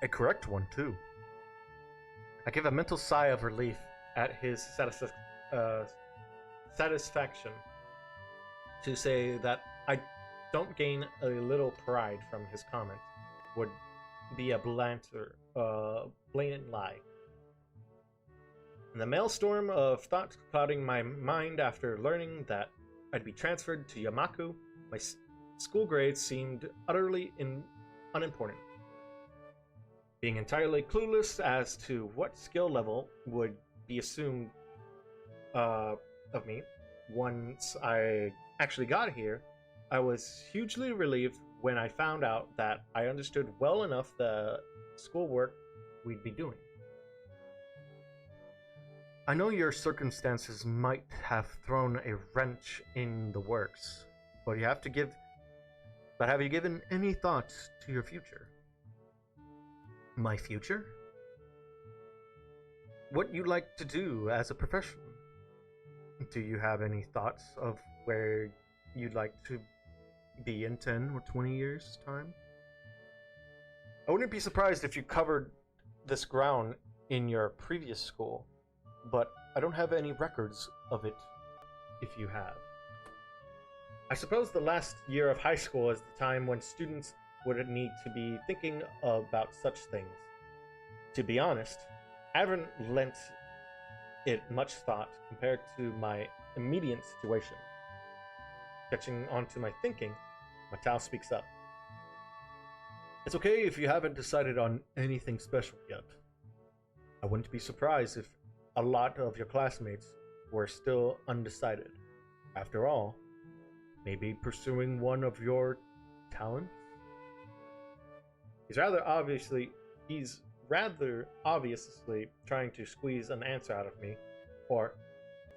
A correct one, too. I give a mental sigh of relief at his satisfaction to say that I don't gain a little pride from his comment would be a blatant lie. In the maelstrom of thoughts clouding my mind after learning that I'd be transferred to Yamaku, my school grades seemed utterly unimportant. Being entirely clueless as to what skill level would be assumed of me once I actually got here, I was hugely relieved when I found out that I understood well enough the schoolwork we'd be doing. I know your circumstances might have thrown a wrench in the works, but have you given any thoughts to your future? My future? What you'd like to do as a professional? Do you have any thoughts of where you'd like to be in 10 or 20 years' time? I wouldn't be surprised if you covered this ground in your previous school, but I don't have any records of it if you have. I suppose the last year of high school is the time when students would need to be thinking about such things. To be honest, I haven't lent it much thought compared to my immediate situation. Catching on to my thinking, Matao speaks up. It's okay if you haven't decided on anything special yet. I wouldn't be surprised if a lot of your classmates were still undecided. After all, maybe pursuing one of your talents? He's rather obviously trying to squeeze an answer out of me, or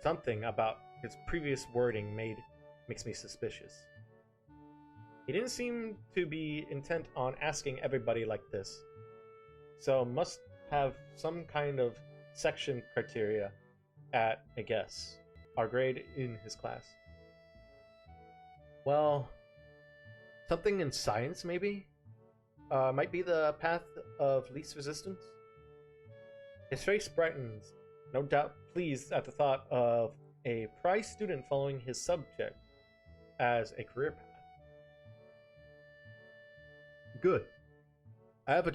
something about his previous wording makes me suspicious. He didn't seem to be intent on asking everybody like this, so must have some kind of section criteria at, I guess, our grade in his class. Well, something in science, maybe? Might be the path of least resistance? His face brightens, no doubt pleased at the thought of a prize student following his subject as a career path. Good. Having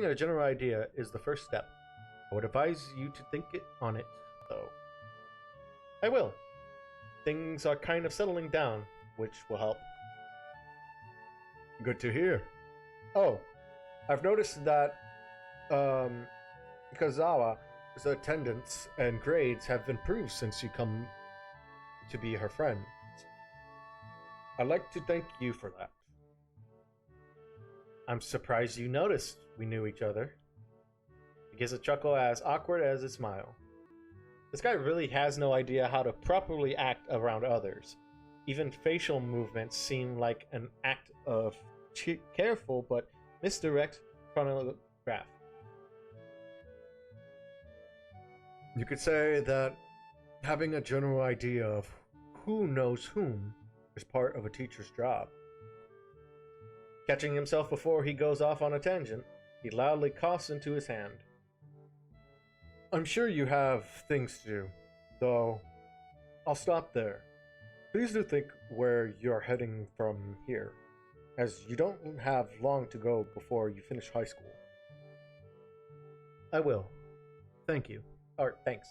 a general idea is the first step. I would advise you to think on it, though. I will. Things are kind of settling down, which will help. Good to hear. Oh, I've noticed that Kazawa's attendance and grades have improved since you come to be her friend. I'd like to thank you for that. I'm surprised you noticed we knew each other. He gives a chuckle as awkward as a smile. This guy really has no idea how to properly act around others. Even facial movements seem like an act of careful but misdirect chronograph. You could say that having a general idea of who knows whom is part of a teacher's job. Catching himself before he goes off on a tangent, he loudly coughs into his hand. I'm sure you have things to do, though I'll stop there. Please do think where you're heading from here, as you don't have long to go before you finish high school. I will. Thank you. Or, thanks.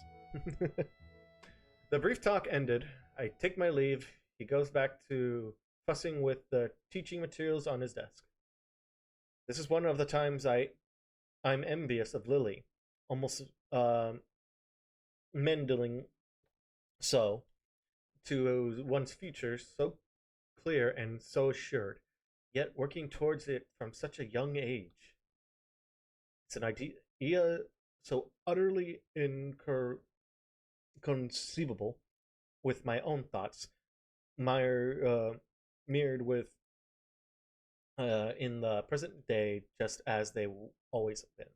The brief talk ended. I take my leave. He goes back to fussing with the teaching materials on his desk. This is one of the times I'm envious of Lily, almost mending so to one's future so clear and so assured, yet working towards it from such a young age. It's an idea so utterly inconceivable with my own thoughts, mirrored with in the present day, just as they always have been.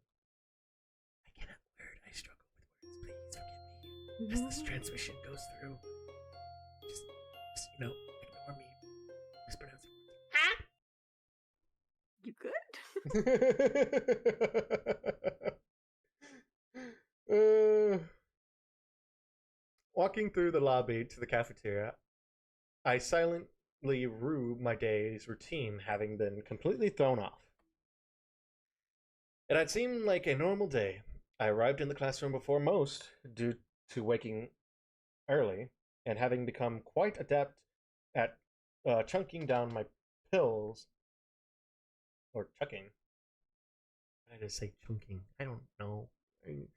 I cannot word. I struggle with words. Please forgive me as this transmission goes through. Just ignore me mispronouncing You good? Walking through the lobby to the cafeteria, I silently rue my day's routine having been completely thrown off. It had seemed like a normal day. I arrived in the classroom before most, due to waking early and having become quite adept at chunking down my pills. Or chucking. I just say chunking. I don't know. I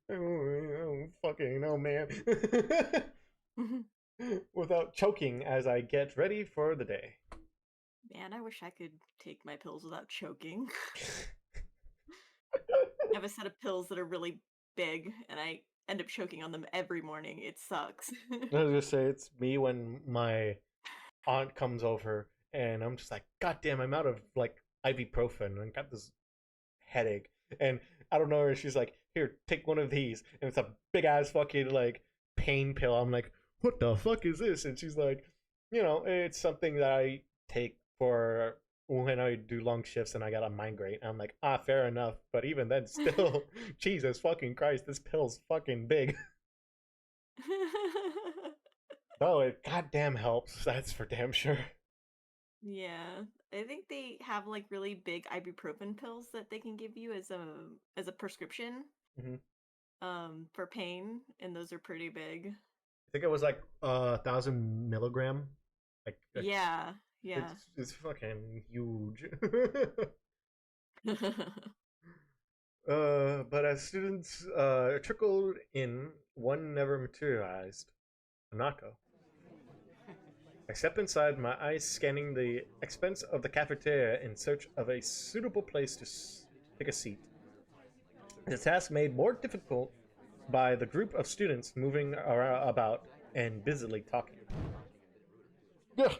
don't fucking know, man. Without choking as I get ready for the day. Man, I wish I could take my pills without choking. I have a set of pills that are really big, and I end up choking on them every morning. It sucks. I was gonna say, it's me when my aunt comes over, and I'm just like, God damn, I'm out of, like, ibuprofen, and I got this headache. And I don't know, she's like, here, take one of these. And it's a big-ass fucking, like, pain pill. I'm like, what the fuck is this? And she's like, it's something that I take for when I do long shifts and I got a migraine. I'm like, fair enough. But even then, still, Jesus fucking Christ, this pill's fucking big. Oh, it goddamn helps. That's for damn sure. Yeah, I think they have like really big ibuprofen pills that they can give you as a prescription, for pain, and those are pretty big. I think it was like 1,000 milligram. Like yeah. It's fucking huge. But as students trickled in, one never materialized. Hanako. I step inside, my eyes scanning the expense of the cafeteria in search of a suitable place to take a seat. The task made more difficult by the group of students moving about and busily talking. Ugh.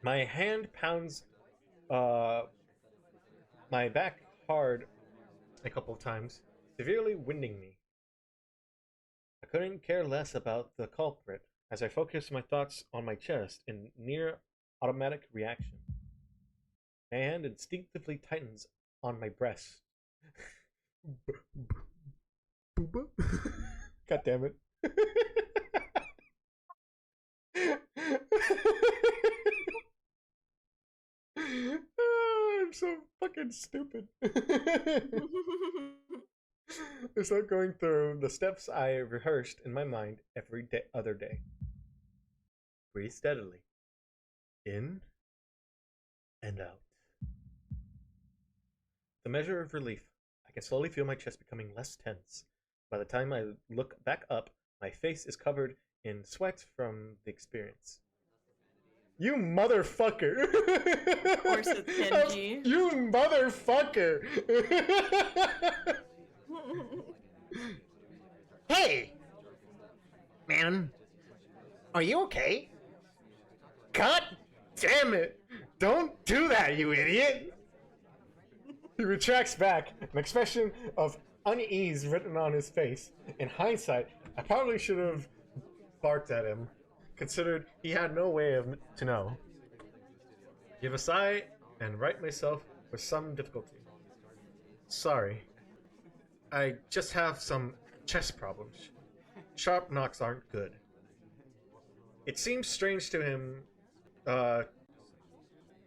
My hand pounds my back hard a couple of times, severely winding me. I couldn't care less about the culprit as I focused my thoughts on my chest in near automatic reaction. My hand instinctively tightens on my breast. God damn it. I'm so fucking stupid. I start going through the steps I rehearsed in my mind every other day. Breathe steadily. In and out. The measure of relief. I can slowly feel my chest becoming less tense. By the time I look back up, my face is covered in sweat from the experience. You motherfucker! Of course it's Kenji. You motherfucker! Hey! Man, are you okay? God damn it! Don't do that, you idiot! He retracts back, an expression of unease written on his face. In hindsight, I probably should have barked at him, considered he had no way to know. Give a sigh and right myself with some difficulty. Sorry. I just have some chest problems. Sharp knocks aren't good. It seems strange to him. It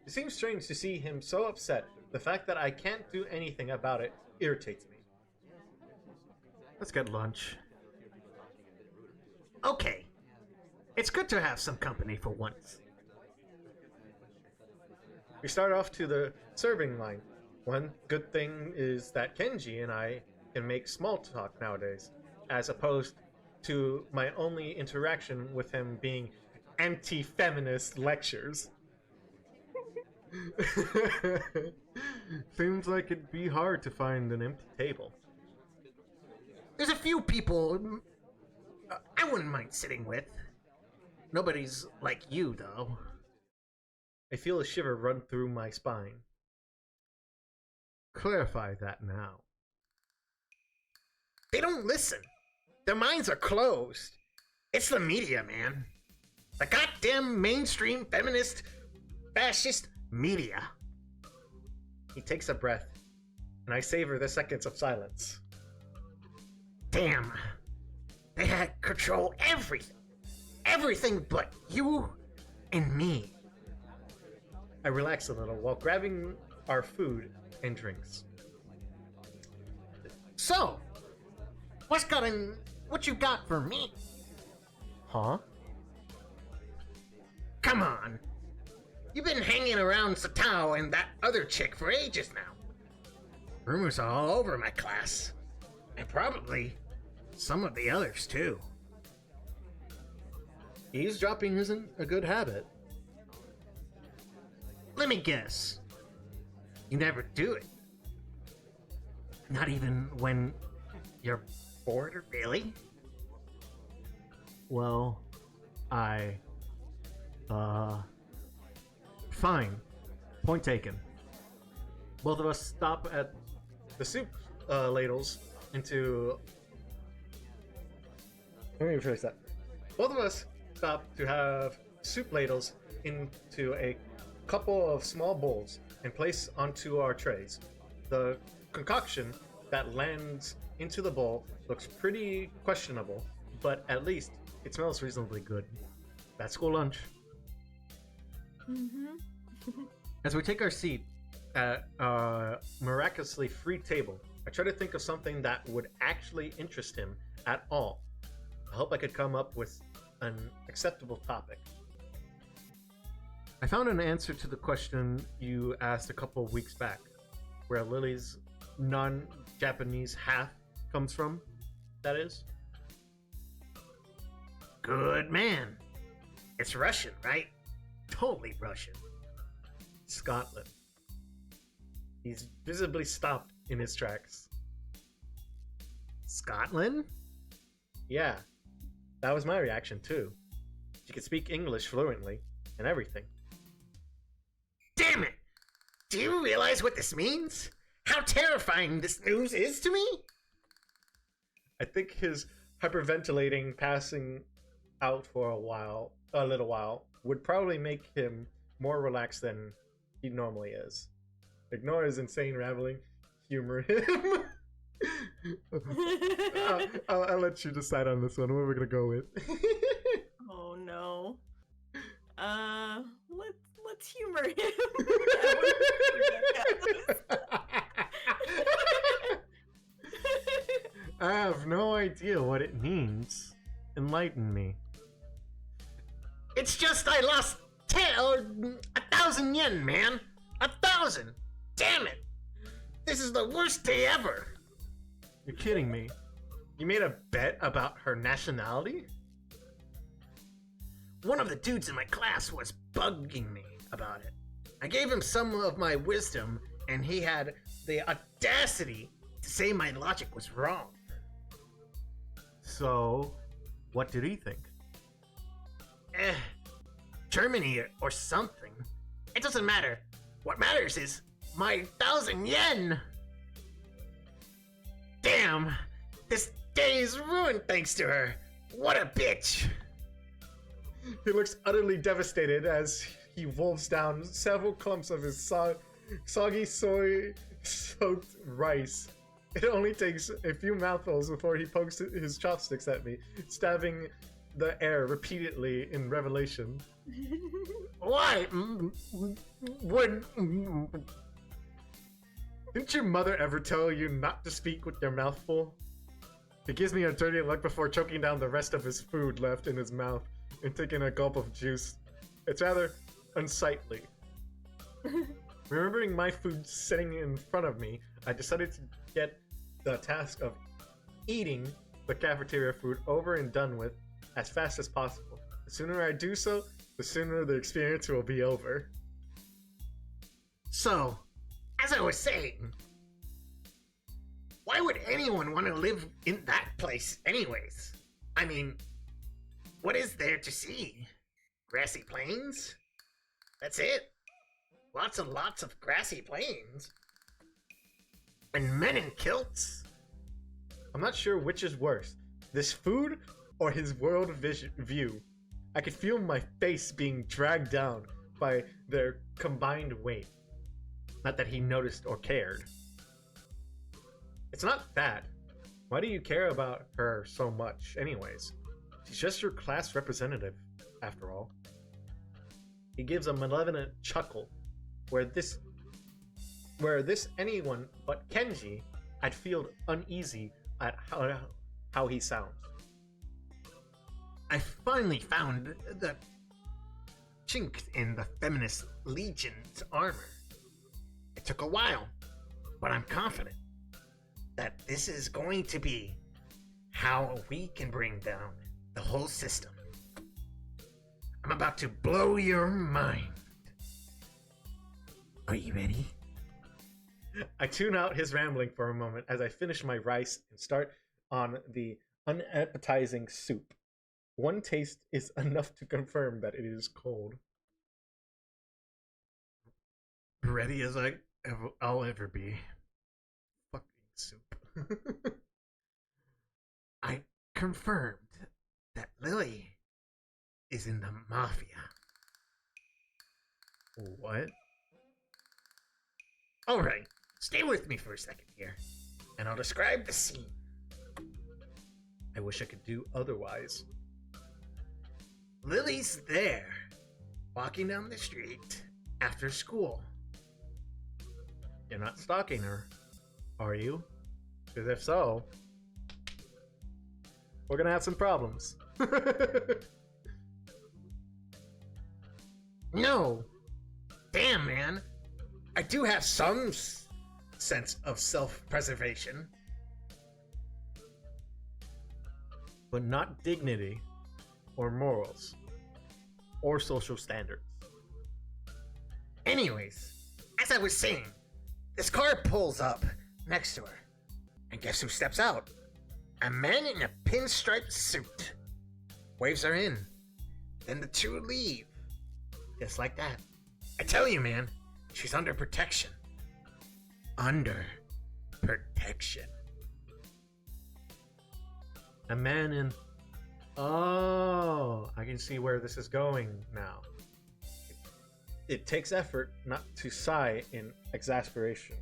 seems strange to see him so upset. The fact that I can't do anything about it irritates me. Let's get lunch. Okay. It's good to have some company for once. We start off to the serving line. One good thing is that Kenji and I can make small talk nowadays, as opposed to my only interaction with him being anti-feminist lectures. Seems like it'd be hard to find an empty table. There's a few people I wouldn't mind sitting with. Nobody's like you, though. I feel a shiver run through my spine. Clarify that now. They don't listen. Their minds are closed. It's the media, man. The goddamn mainstream feminist, fascist media. He takes a breath, and I savor the seconds of silence. Damn. They had control everything. Everything but you and me. I relax a little while grabbing our food and drinks. So, what you got for me? Huh? Come on. You've been hanging around Satao and that other chick for ages now. Rumors are all over my class. And probably some of the others, too. Eavesdropping isn't a good habit. Let me guess. You never do it. Not even when you're bored, or really? Well, fine. Point taken. Both of us stop at the soup ladles into... Let me rephrase that. Both of us stop to have soup ladles into a couple of small bowls and place onto our trays. The concoction that lands into the bowl looks pretty questionable, but at least it smells reasonably good. That's school lunch. As we take our seat at a miraculously free table, I try to think of something that would actually interest him at all. I hope I could come up with an acceptable topic. I found an answer to the question you asked a couple of weeks back, where Lily's non-Japanese half comes from, that is. Good man. It's Russian, right? Totally Russian. Scotland. He's visibly stopped in his tracks. Scotland? Yeah, that was my reaction too. She could speak English fluently and everything. Damn it! Do you realize what this means? How terrifying this news is to me? I think his hyperventilating passing out for a little while, would probably make him more relaxed than he normally is. Ignore his insane rambling, humor him. I'll let you decide on this one. What are we gonna go with? Oh no. Let's humor him. I have no idea what it means. Enlighten me. It's just I lost 1,000 yen, man. 1,000! Damn it! This is the worst day ever! You're kidding me. You made a bet about her nationality? One of the dudes in my class was bugging me about it. I gave him some of my wisdom, and he had the audacity to say my logic was wrong. So, what did he think? Germany or something. It doesn't matter. What matters is my 1,000 yen! Damn! This day is ruined thanks to her! What a bitch! He looks utterly devastated as he wolves down several clumps of his soggy soy-soaked rice. It only takes a few mouthfuls before he pokes his chopsticks at me, stabbing the air repeatedly in revelation. Why? Didn't your mother ever tell you not to speak with your mouth full? He gives me a dirty look before choking down the rest of his food left in his mouth and taking a gulp of juice. It's rather unsightly. Remembering my food sitting in front of me, I decided to get the task of eating the cafeteria food over and done with as fast as possible. The sooner I do so, the sooner the experience will be over. So, as I was saying, why would anyone want to live in that place anyways? I mean, what is there to see? Grassy plains? That's it? Lots and lots of grassy plains. And men in kilts? I'm not sure which is worse, this food or his world view. I could feel my face being dragged down by their combined weight. Not that he noticed or cared. It's not that. Why do you care about her so much, anyways? She's just your class representative, after all. He gives a malevolent chuckle, where this anyone but Kenji, I'd feel uneasy at how he sounds. I finally found the chink in the Feminist Legion's armor. It took a while, but I'm confident that this is going to be how we can bring down the whole system. I'm about to blow your mind. Are you ready? I tune out his rambling for a moment as I finish my rice and start on the unappetizing soup. One taste is enough to confirm that it is cold. Ready as I'll ever be. Fucking soup. I confirmed that Lily is in the mafia. What? Alright, stay with me for a second here, and I'll describe the scene. I wish I could do otherwise. Lily's there, walking down the street after school. You're not stalking her, are you? Because if so, we're gonna have some problems. No! Damn, man! I do have some sense of self-preservation. But not dignity, or morals, or social standards. Anyways, as I was saying, this car pulls up next to her. And guess who steps out? A man in a pinstripe suit. Waves her in. Then the two leave. Just like that. I tell you, man, she's under protection. Under protection. A man in... Oh, I can see where this is going now. It takes effort not to sigh in exasperation.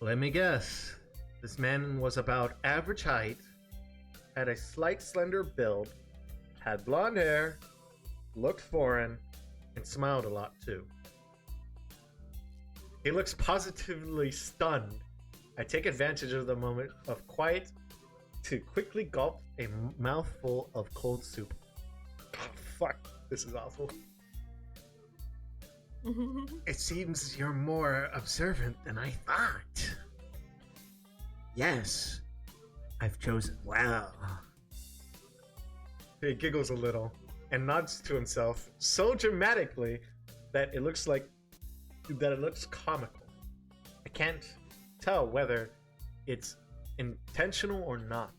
Let me guess. This man was about average height, had a slight slender build, had blonde hair, looked foreign, and smiled a lot too. He looks positively stunned. I take advantage of the moment of quiet to quickly gulp a mouthful of cold soup. Oh, fuck, this is awful. It seems you're more observant than I thought. Yes, I've chosen well. He giggles a little and nods to himself so dramatically that it looks comical. I can't tell whether it's intentional or not,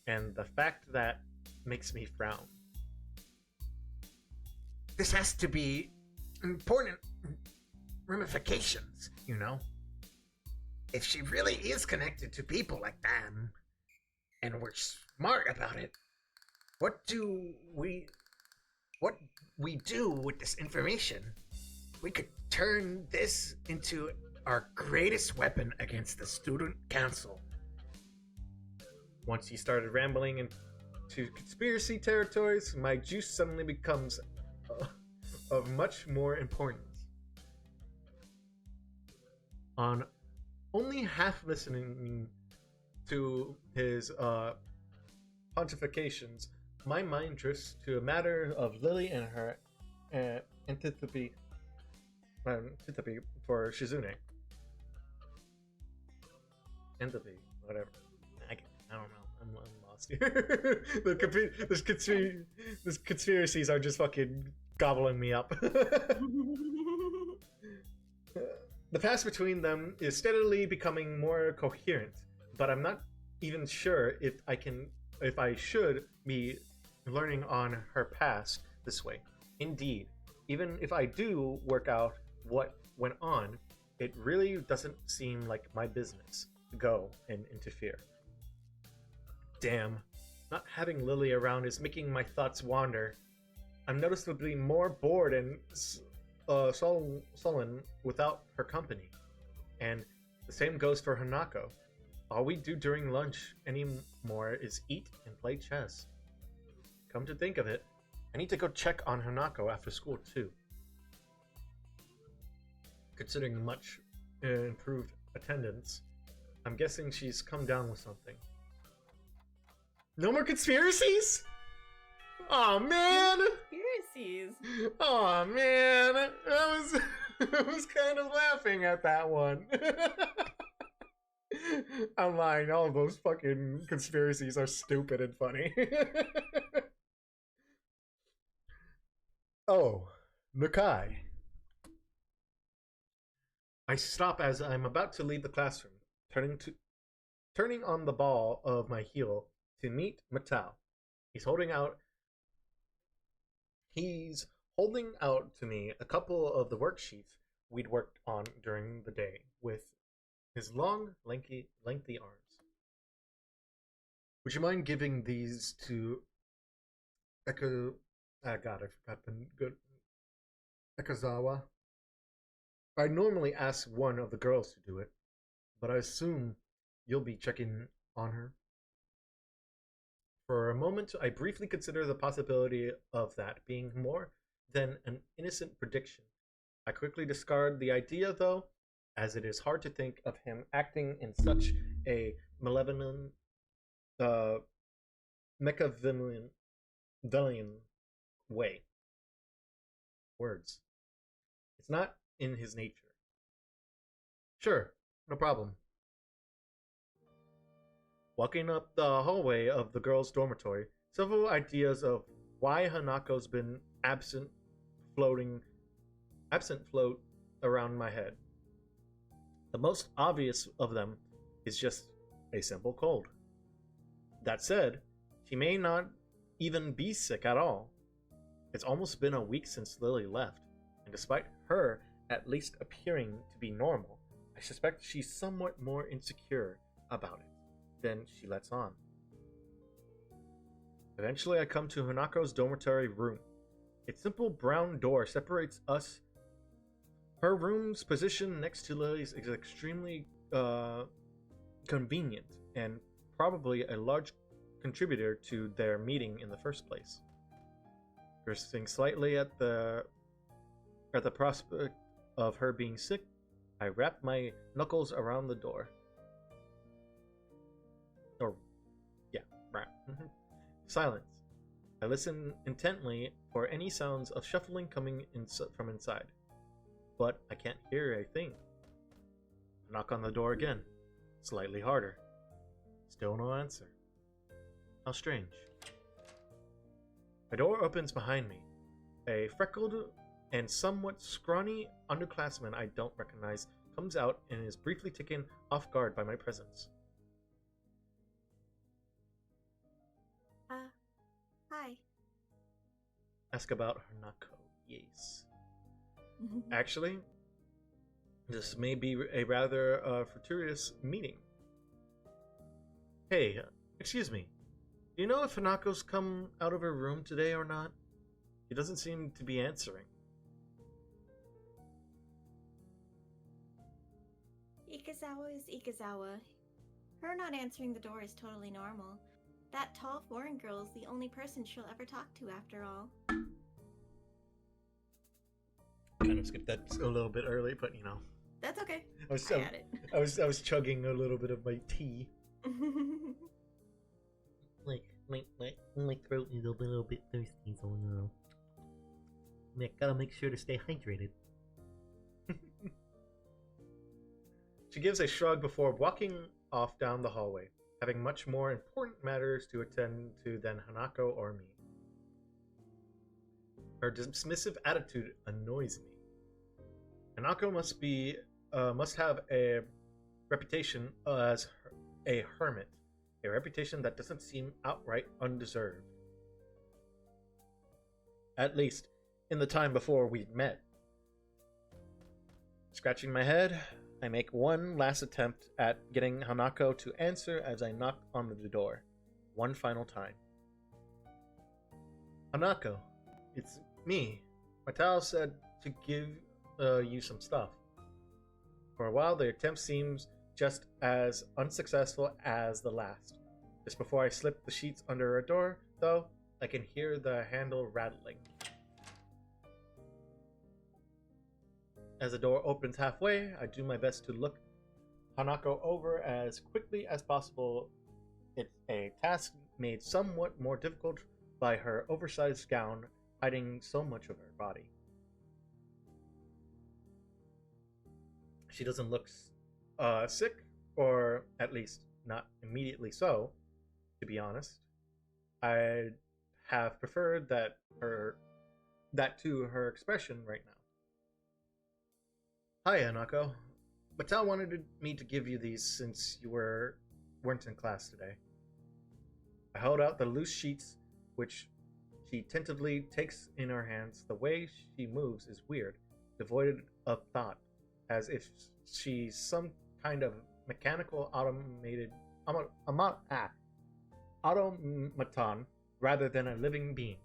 and the fact that makes me frown. This has to be important ramifications, you know? If she really is connected to people like that, and we're smart about it, what we do with this information, we could turn this into our greatest weapon against the student council. Once he started rambling into conspiracy territories, my juice suddenly becomes of much more importance. On only half listening to his pontifications, my mind drifts to a matter of Lily and her antipathy for Shizune. Empathy, whatever. I don't know. I'm lost. last year. These conspiracies are just fucking gobbling me up. The past between them is steadily becoming more coherent, but I'm not even sure if I should be learning on her past this way. Indeed, even if I do work out what went on, it really doesn't seem like my business to go and interfere. Damn, not having Lily around is making my thoughts wander. I'm noticeably more bored and sullen without her company. And the same goes for Hanako. All we do during lunch anymore is eat and play chess. Come to think of it, I need to go check on Hanako after school too. Considering much improved attendance, I'm guessing she's come down with something. No more conspiracies? Aw, man! Conspiracies. Aw, man! I was kind of laughing at that one. I'm lying, all of those fucking conspiracies are stupid and funny. Oh, Nakai. I stop as I'm about to leave the classroom, turning on the ball of my heel to meet Matao. He's holding out to me a couple of the worksheets we'd worked on during the day with his long, lanky arms. Would you mind giving these to I forgot the good Ekazawa? I normally ask one of the girls to do it, but I assume you'll be checking on her. For a moment, I briefly consider the possibility of that being more than an innocent prediction. I quickly discard the idea, though, as it is hard to think of him acting in such a malevolent, Machiavellian way. Words. It's not in his nature. Sure, no problem. Walking up the hallway of the girls' dormitory, several ideas of why Hanako's been absent float around my head. The most obvious of them is just a simple cold. That said, she may not even be sick at all. It's almost been a week since Lily left, and despite her at least appearing to be normal, I suspect she's somewhat more insecure about it than she lets on. Eventually, I come to Hanako's dormitory room. Its simple brown door separates us. Her room's position next to Lily's is extremely convenient and probably a large contributor to their meeting in the first place. Gristing slightly at the prospect of her being sick, I wrap my knuckles around the door. Right. Silence. I listen intently for any sounds of shuffling coming from inside, but I can't hear a thing. I knock on the door again, slightly harder. Still no answer. How strange. A door opens behind me. A freckled and somewhat scrawny underclassman I don't recognize comes out and is briefly taken off guard by my presence. Hi. Ask about Hanako. Yes. Actually, this may be a rather fortuitous meeting. Hey, excuse me. Do you know if Hanako's come out of her room today or not? She doesn't seem to be answering. Ikazawa is Ikazawa. Her not answering the door is totally normal. That tall foreign girl is the only person she'll ever talk to after all. Kind of skipped that a little bit early, but you know. That's okay. I was chugging a little bit of my tea. My throat is a little bit thirsty, so you know. I gotta make sure to stay hydrated. She gives a shrug before walking off down the hallway, having much more important matters to attend to than Hanako or me. Her dismissive attitude annoys me. Hanako must have a reputation as a hermit, a reputation that doesn't seem outright undeserved. At least, in the time before we met. Scratching my head, I make one last attempt at getting Hanako to answer as I knock on the door, one final time. Hanako, it's me. Matao said to give you some stuff. For a while, the attempt seems just as unsuccessful as the last. Just before I slip the sheets under her door, though, I can hear the handle rattling. As the door opens halfway, I do my best to look Hanako over as quickly as possible. It's a task made somewhat more difficult by her oversized gown hiding so much of her body. She doesn't look sick, or at least not immediately so, to be honest. I have preferred that to her expression right now. Hi, Hanako. Batal wanted me to give you these since you weren't in class today. I held out the loose sheets, which she tentatively takes in her hands. The way she moves is weird, devoid of thought, as if she's some kind of mechanical automaton rather than a living being.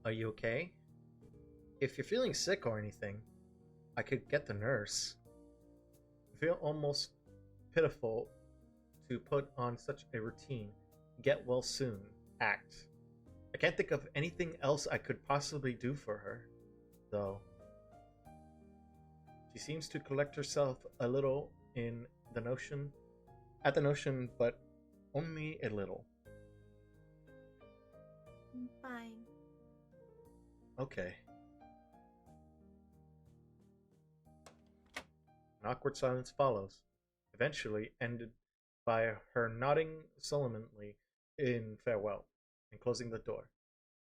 Are you okay? If you're feeling sick or anything, I could get the nurse. I feel almost pitiful to put on such a routine, get well soon act. I can't think of anything else I could possibly do for her, though. She seems to collect herself a little at the notion, but only a little. I'm fine. Okay. An awkward silence follows, eventually ended by her nodding solemnly in farewell and closing the door.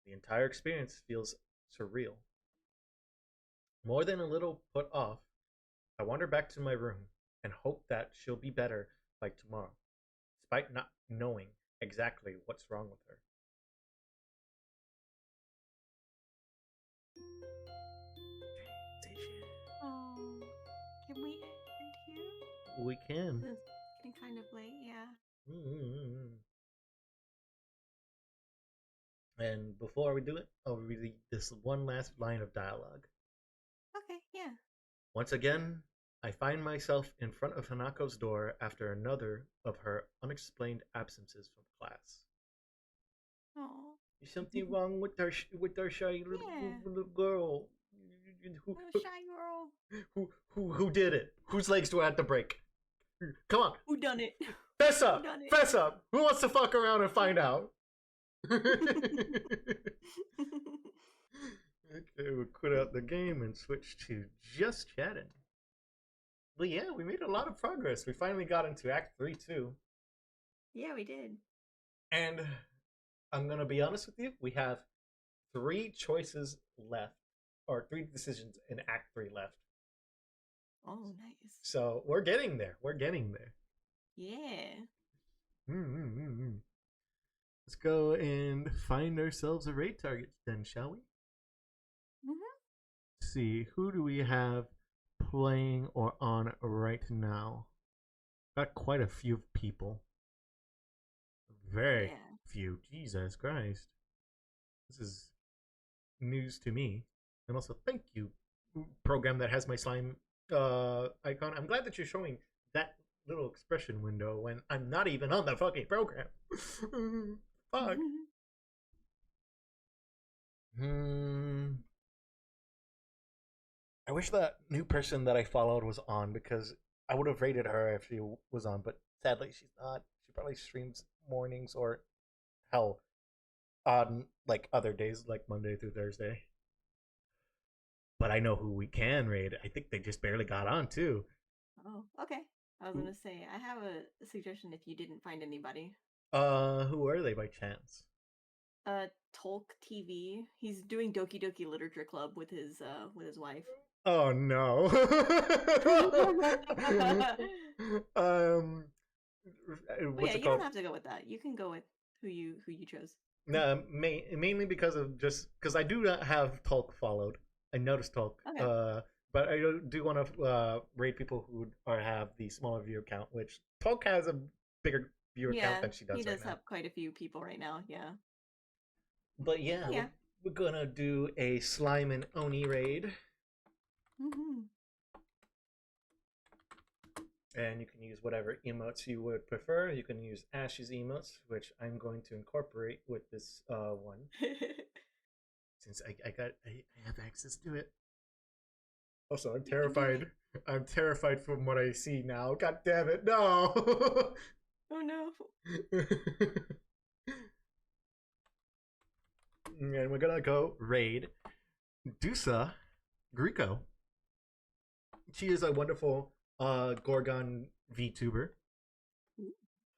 The entire experience feels surreal. More than a little put off, I wander back to my room and hope that she'll be better by tomorrow, despite not knowing exactly what's wrong with her. Oh, can we end here? We can. It's getting kind of late, yeah. And before we do it, I'll read this one last line of dialogue. Okay, yeah. Once again, I find myself in front of Hanako's door after another of her unexplained absences from class. Oh. There's something wrong with our shy little girl. Little shy girl. Who did it? Whose legs do I have to break? Come on, Who done it? fess up, Who done it? fess up. Who wants to fuck around and find out? Okay, we'll quit out the game and switch to just chatting. But yeah, we made a lot of progress. We finally got into Act 3 too. Yeah, we did. And I'm gonna be honest with you, we have 3 choices left, or 3 decisions in Act 3 left. Oh, nice. So we're getting there. We're getting there. Yeah. Let's go and find ourselves a raid target then, shall we? Let's see, who do we have playing or on right now? Got quite a few people. Very few. Jesus Christ. This is news to me. And also, thank you, program that has my slime icon. I'm glad that you're showing that little expression window when I'm not even on the fucking program. Fuck. I wish that new person that I followed was on, because I would have rated her if she was on, but sadly she's not. She probably streams mornings, or hell, on like other days, like Monday through Thursday. But I know who we can raid. I think they just barely got on too. Oh, okay. I was gonna say, I have a suggestion if you didn't find anybody. Who are they by chance? Tolk TV. He's doing Doki Doki Literature Club with his wife. Oh no. But What's yeah, it you called? don't have to go with that. You can go with who you chose. No, mainly because of just because I do not have Talk followed. I noticed Talk. Okay. But I do want to rate people who are have the smaller viewer count, which Talk has a bigger viewer count Yeah, than she he does right does now. have quite a few people right now. Yeah. But yeah, Yeah. we're gonna do a slime and Oni raid. Mm-hmm. And you can use whatever emotes you would prefer. You can use Ash's emotes, which I'm going to incorporate with this one, since I have access to it. Also, I'm You can do terrified. it. I'm terrified from what I see now. God damn it, no! Oh no. And we're gonna go raid Dusa Greco. She is a wonderful Gorgon VTuber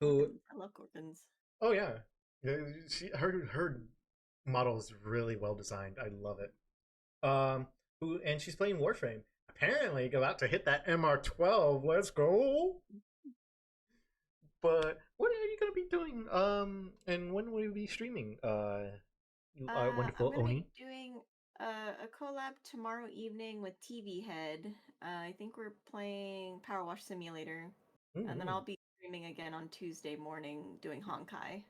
who, I love Gorgons. oh yeah, her model is really well designed. I love it. Who and she's playing Warframe. Apparently, about to hit that MR12. Let's go. But what are you gonna be doing? And when will you be streaming? You are I'm wonderful gonna Oni. be doing a collab tomorrow evening with TV Head. I think we're playing Power Wash Simulator, and then Mm-hmm. I'll be streaming again on Tuesday morning doing Honkai.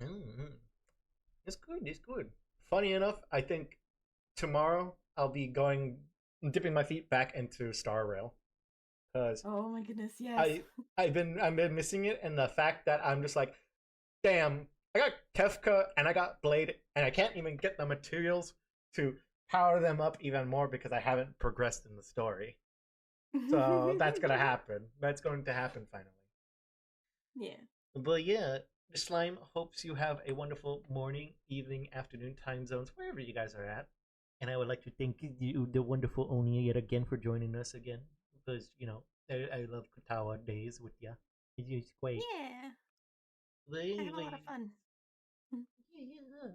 Mm-hmm. It's good. It's good. Funny enough, I think tomorrow I'll be dipping my feet back into Star Rail because Oh my goodness, yes. I've been missing it, and the fact that I'm just like, damn, I got Kefka and I got Blade, and I can't even get the materials to power them up even more because I haven't progressed in the story. So that's gonna happen. That's going to happen finally. Yeah. But yeah, Slime hopes you have a wonderful morning, evening, afternoon time zones, wherever you guys are at. And I would like to thank you, the wonderful Oni, yet again for joining us again. Because, I love Katawa days with ya. It's great. Yeah. But I had a lot anyway, of fun. yeah.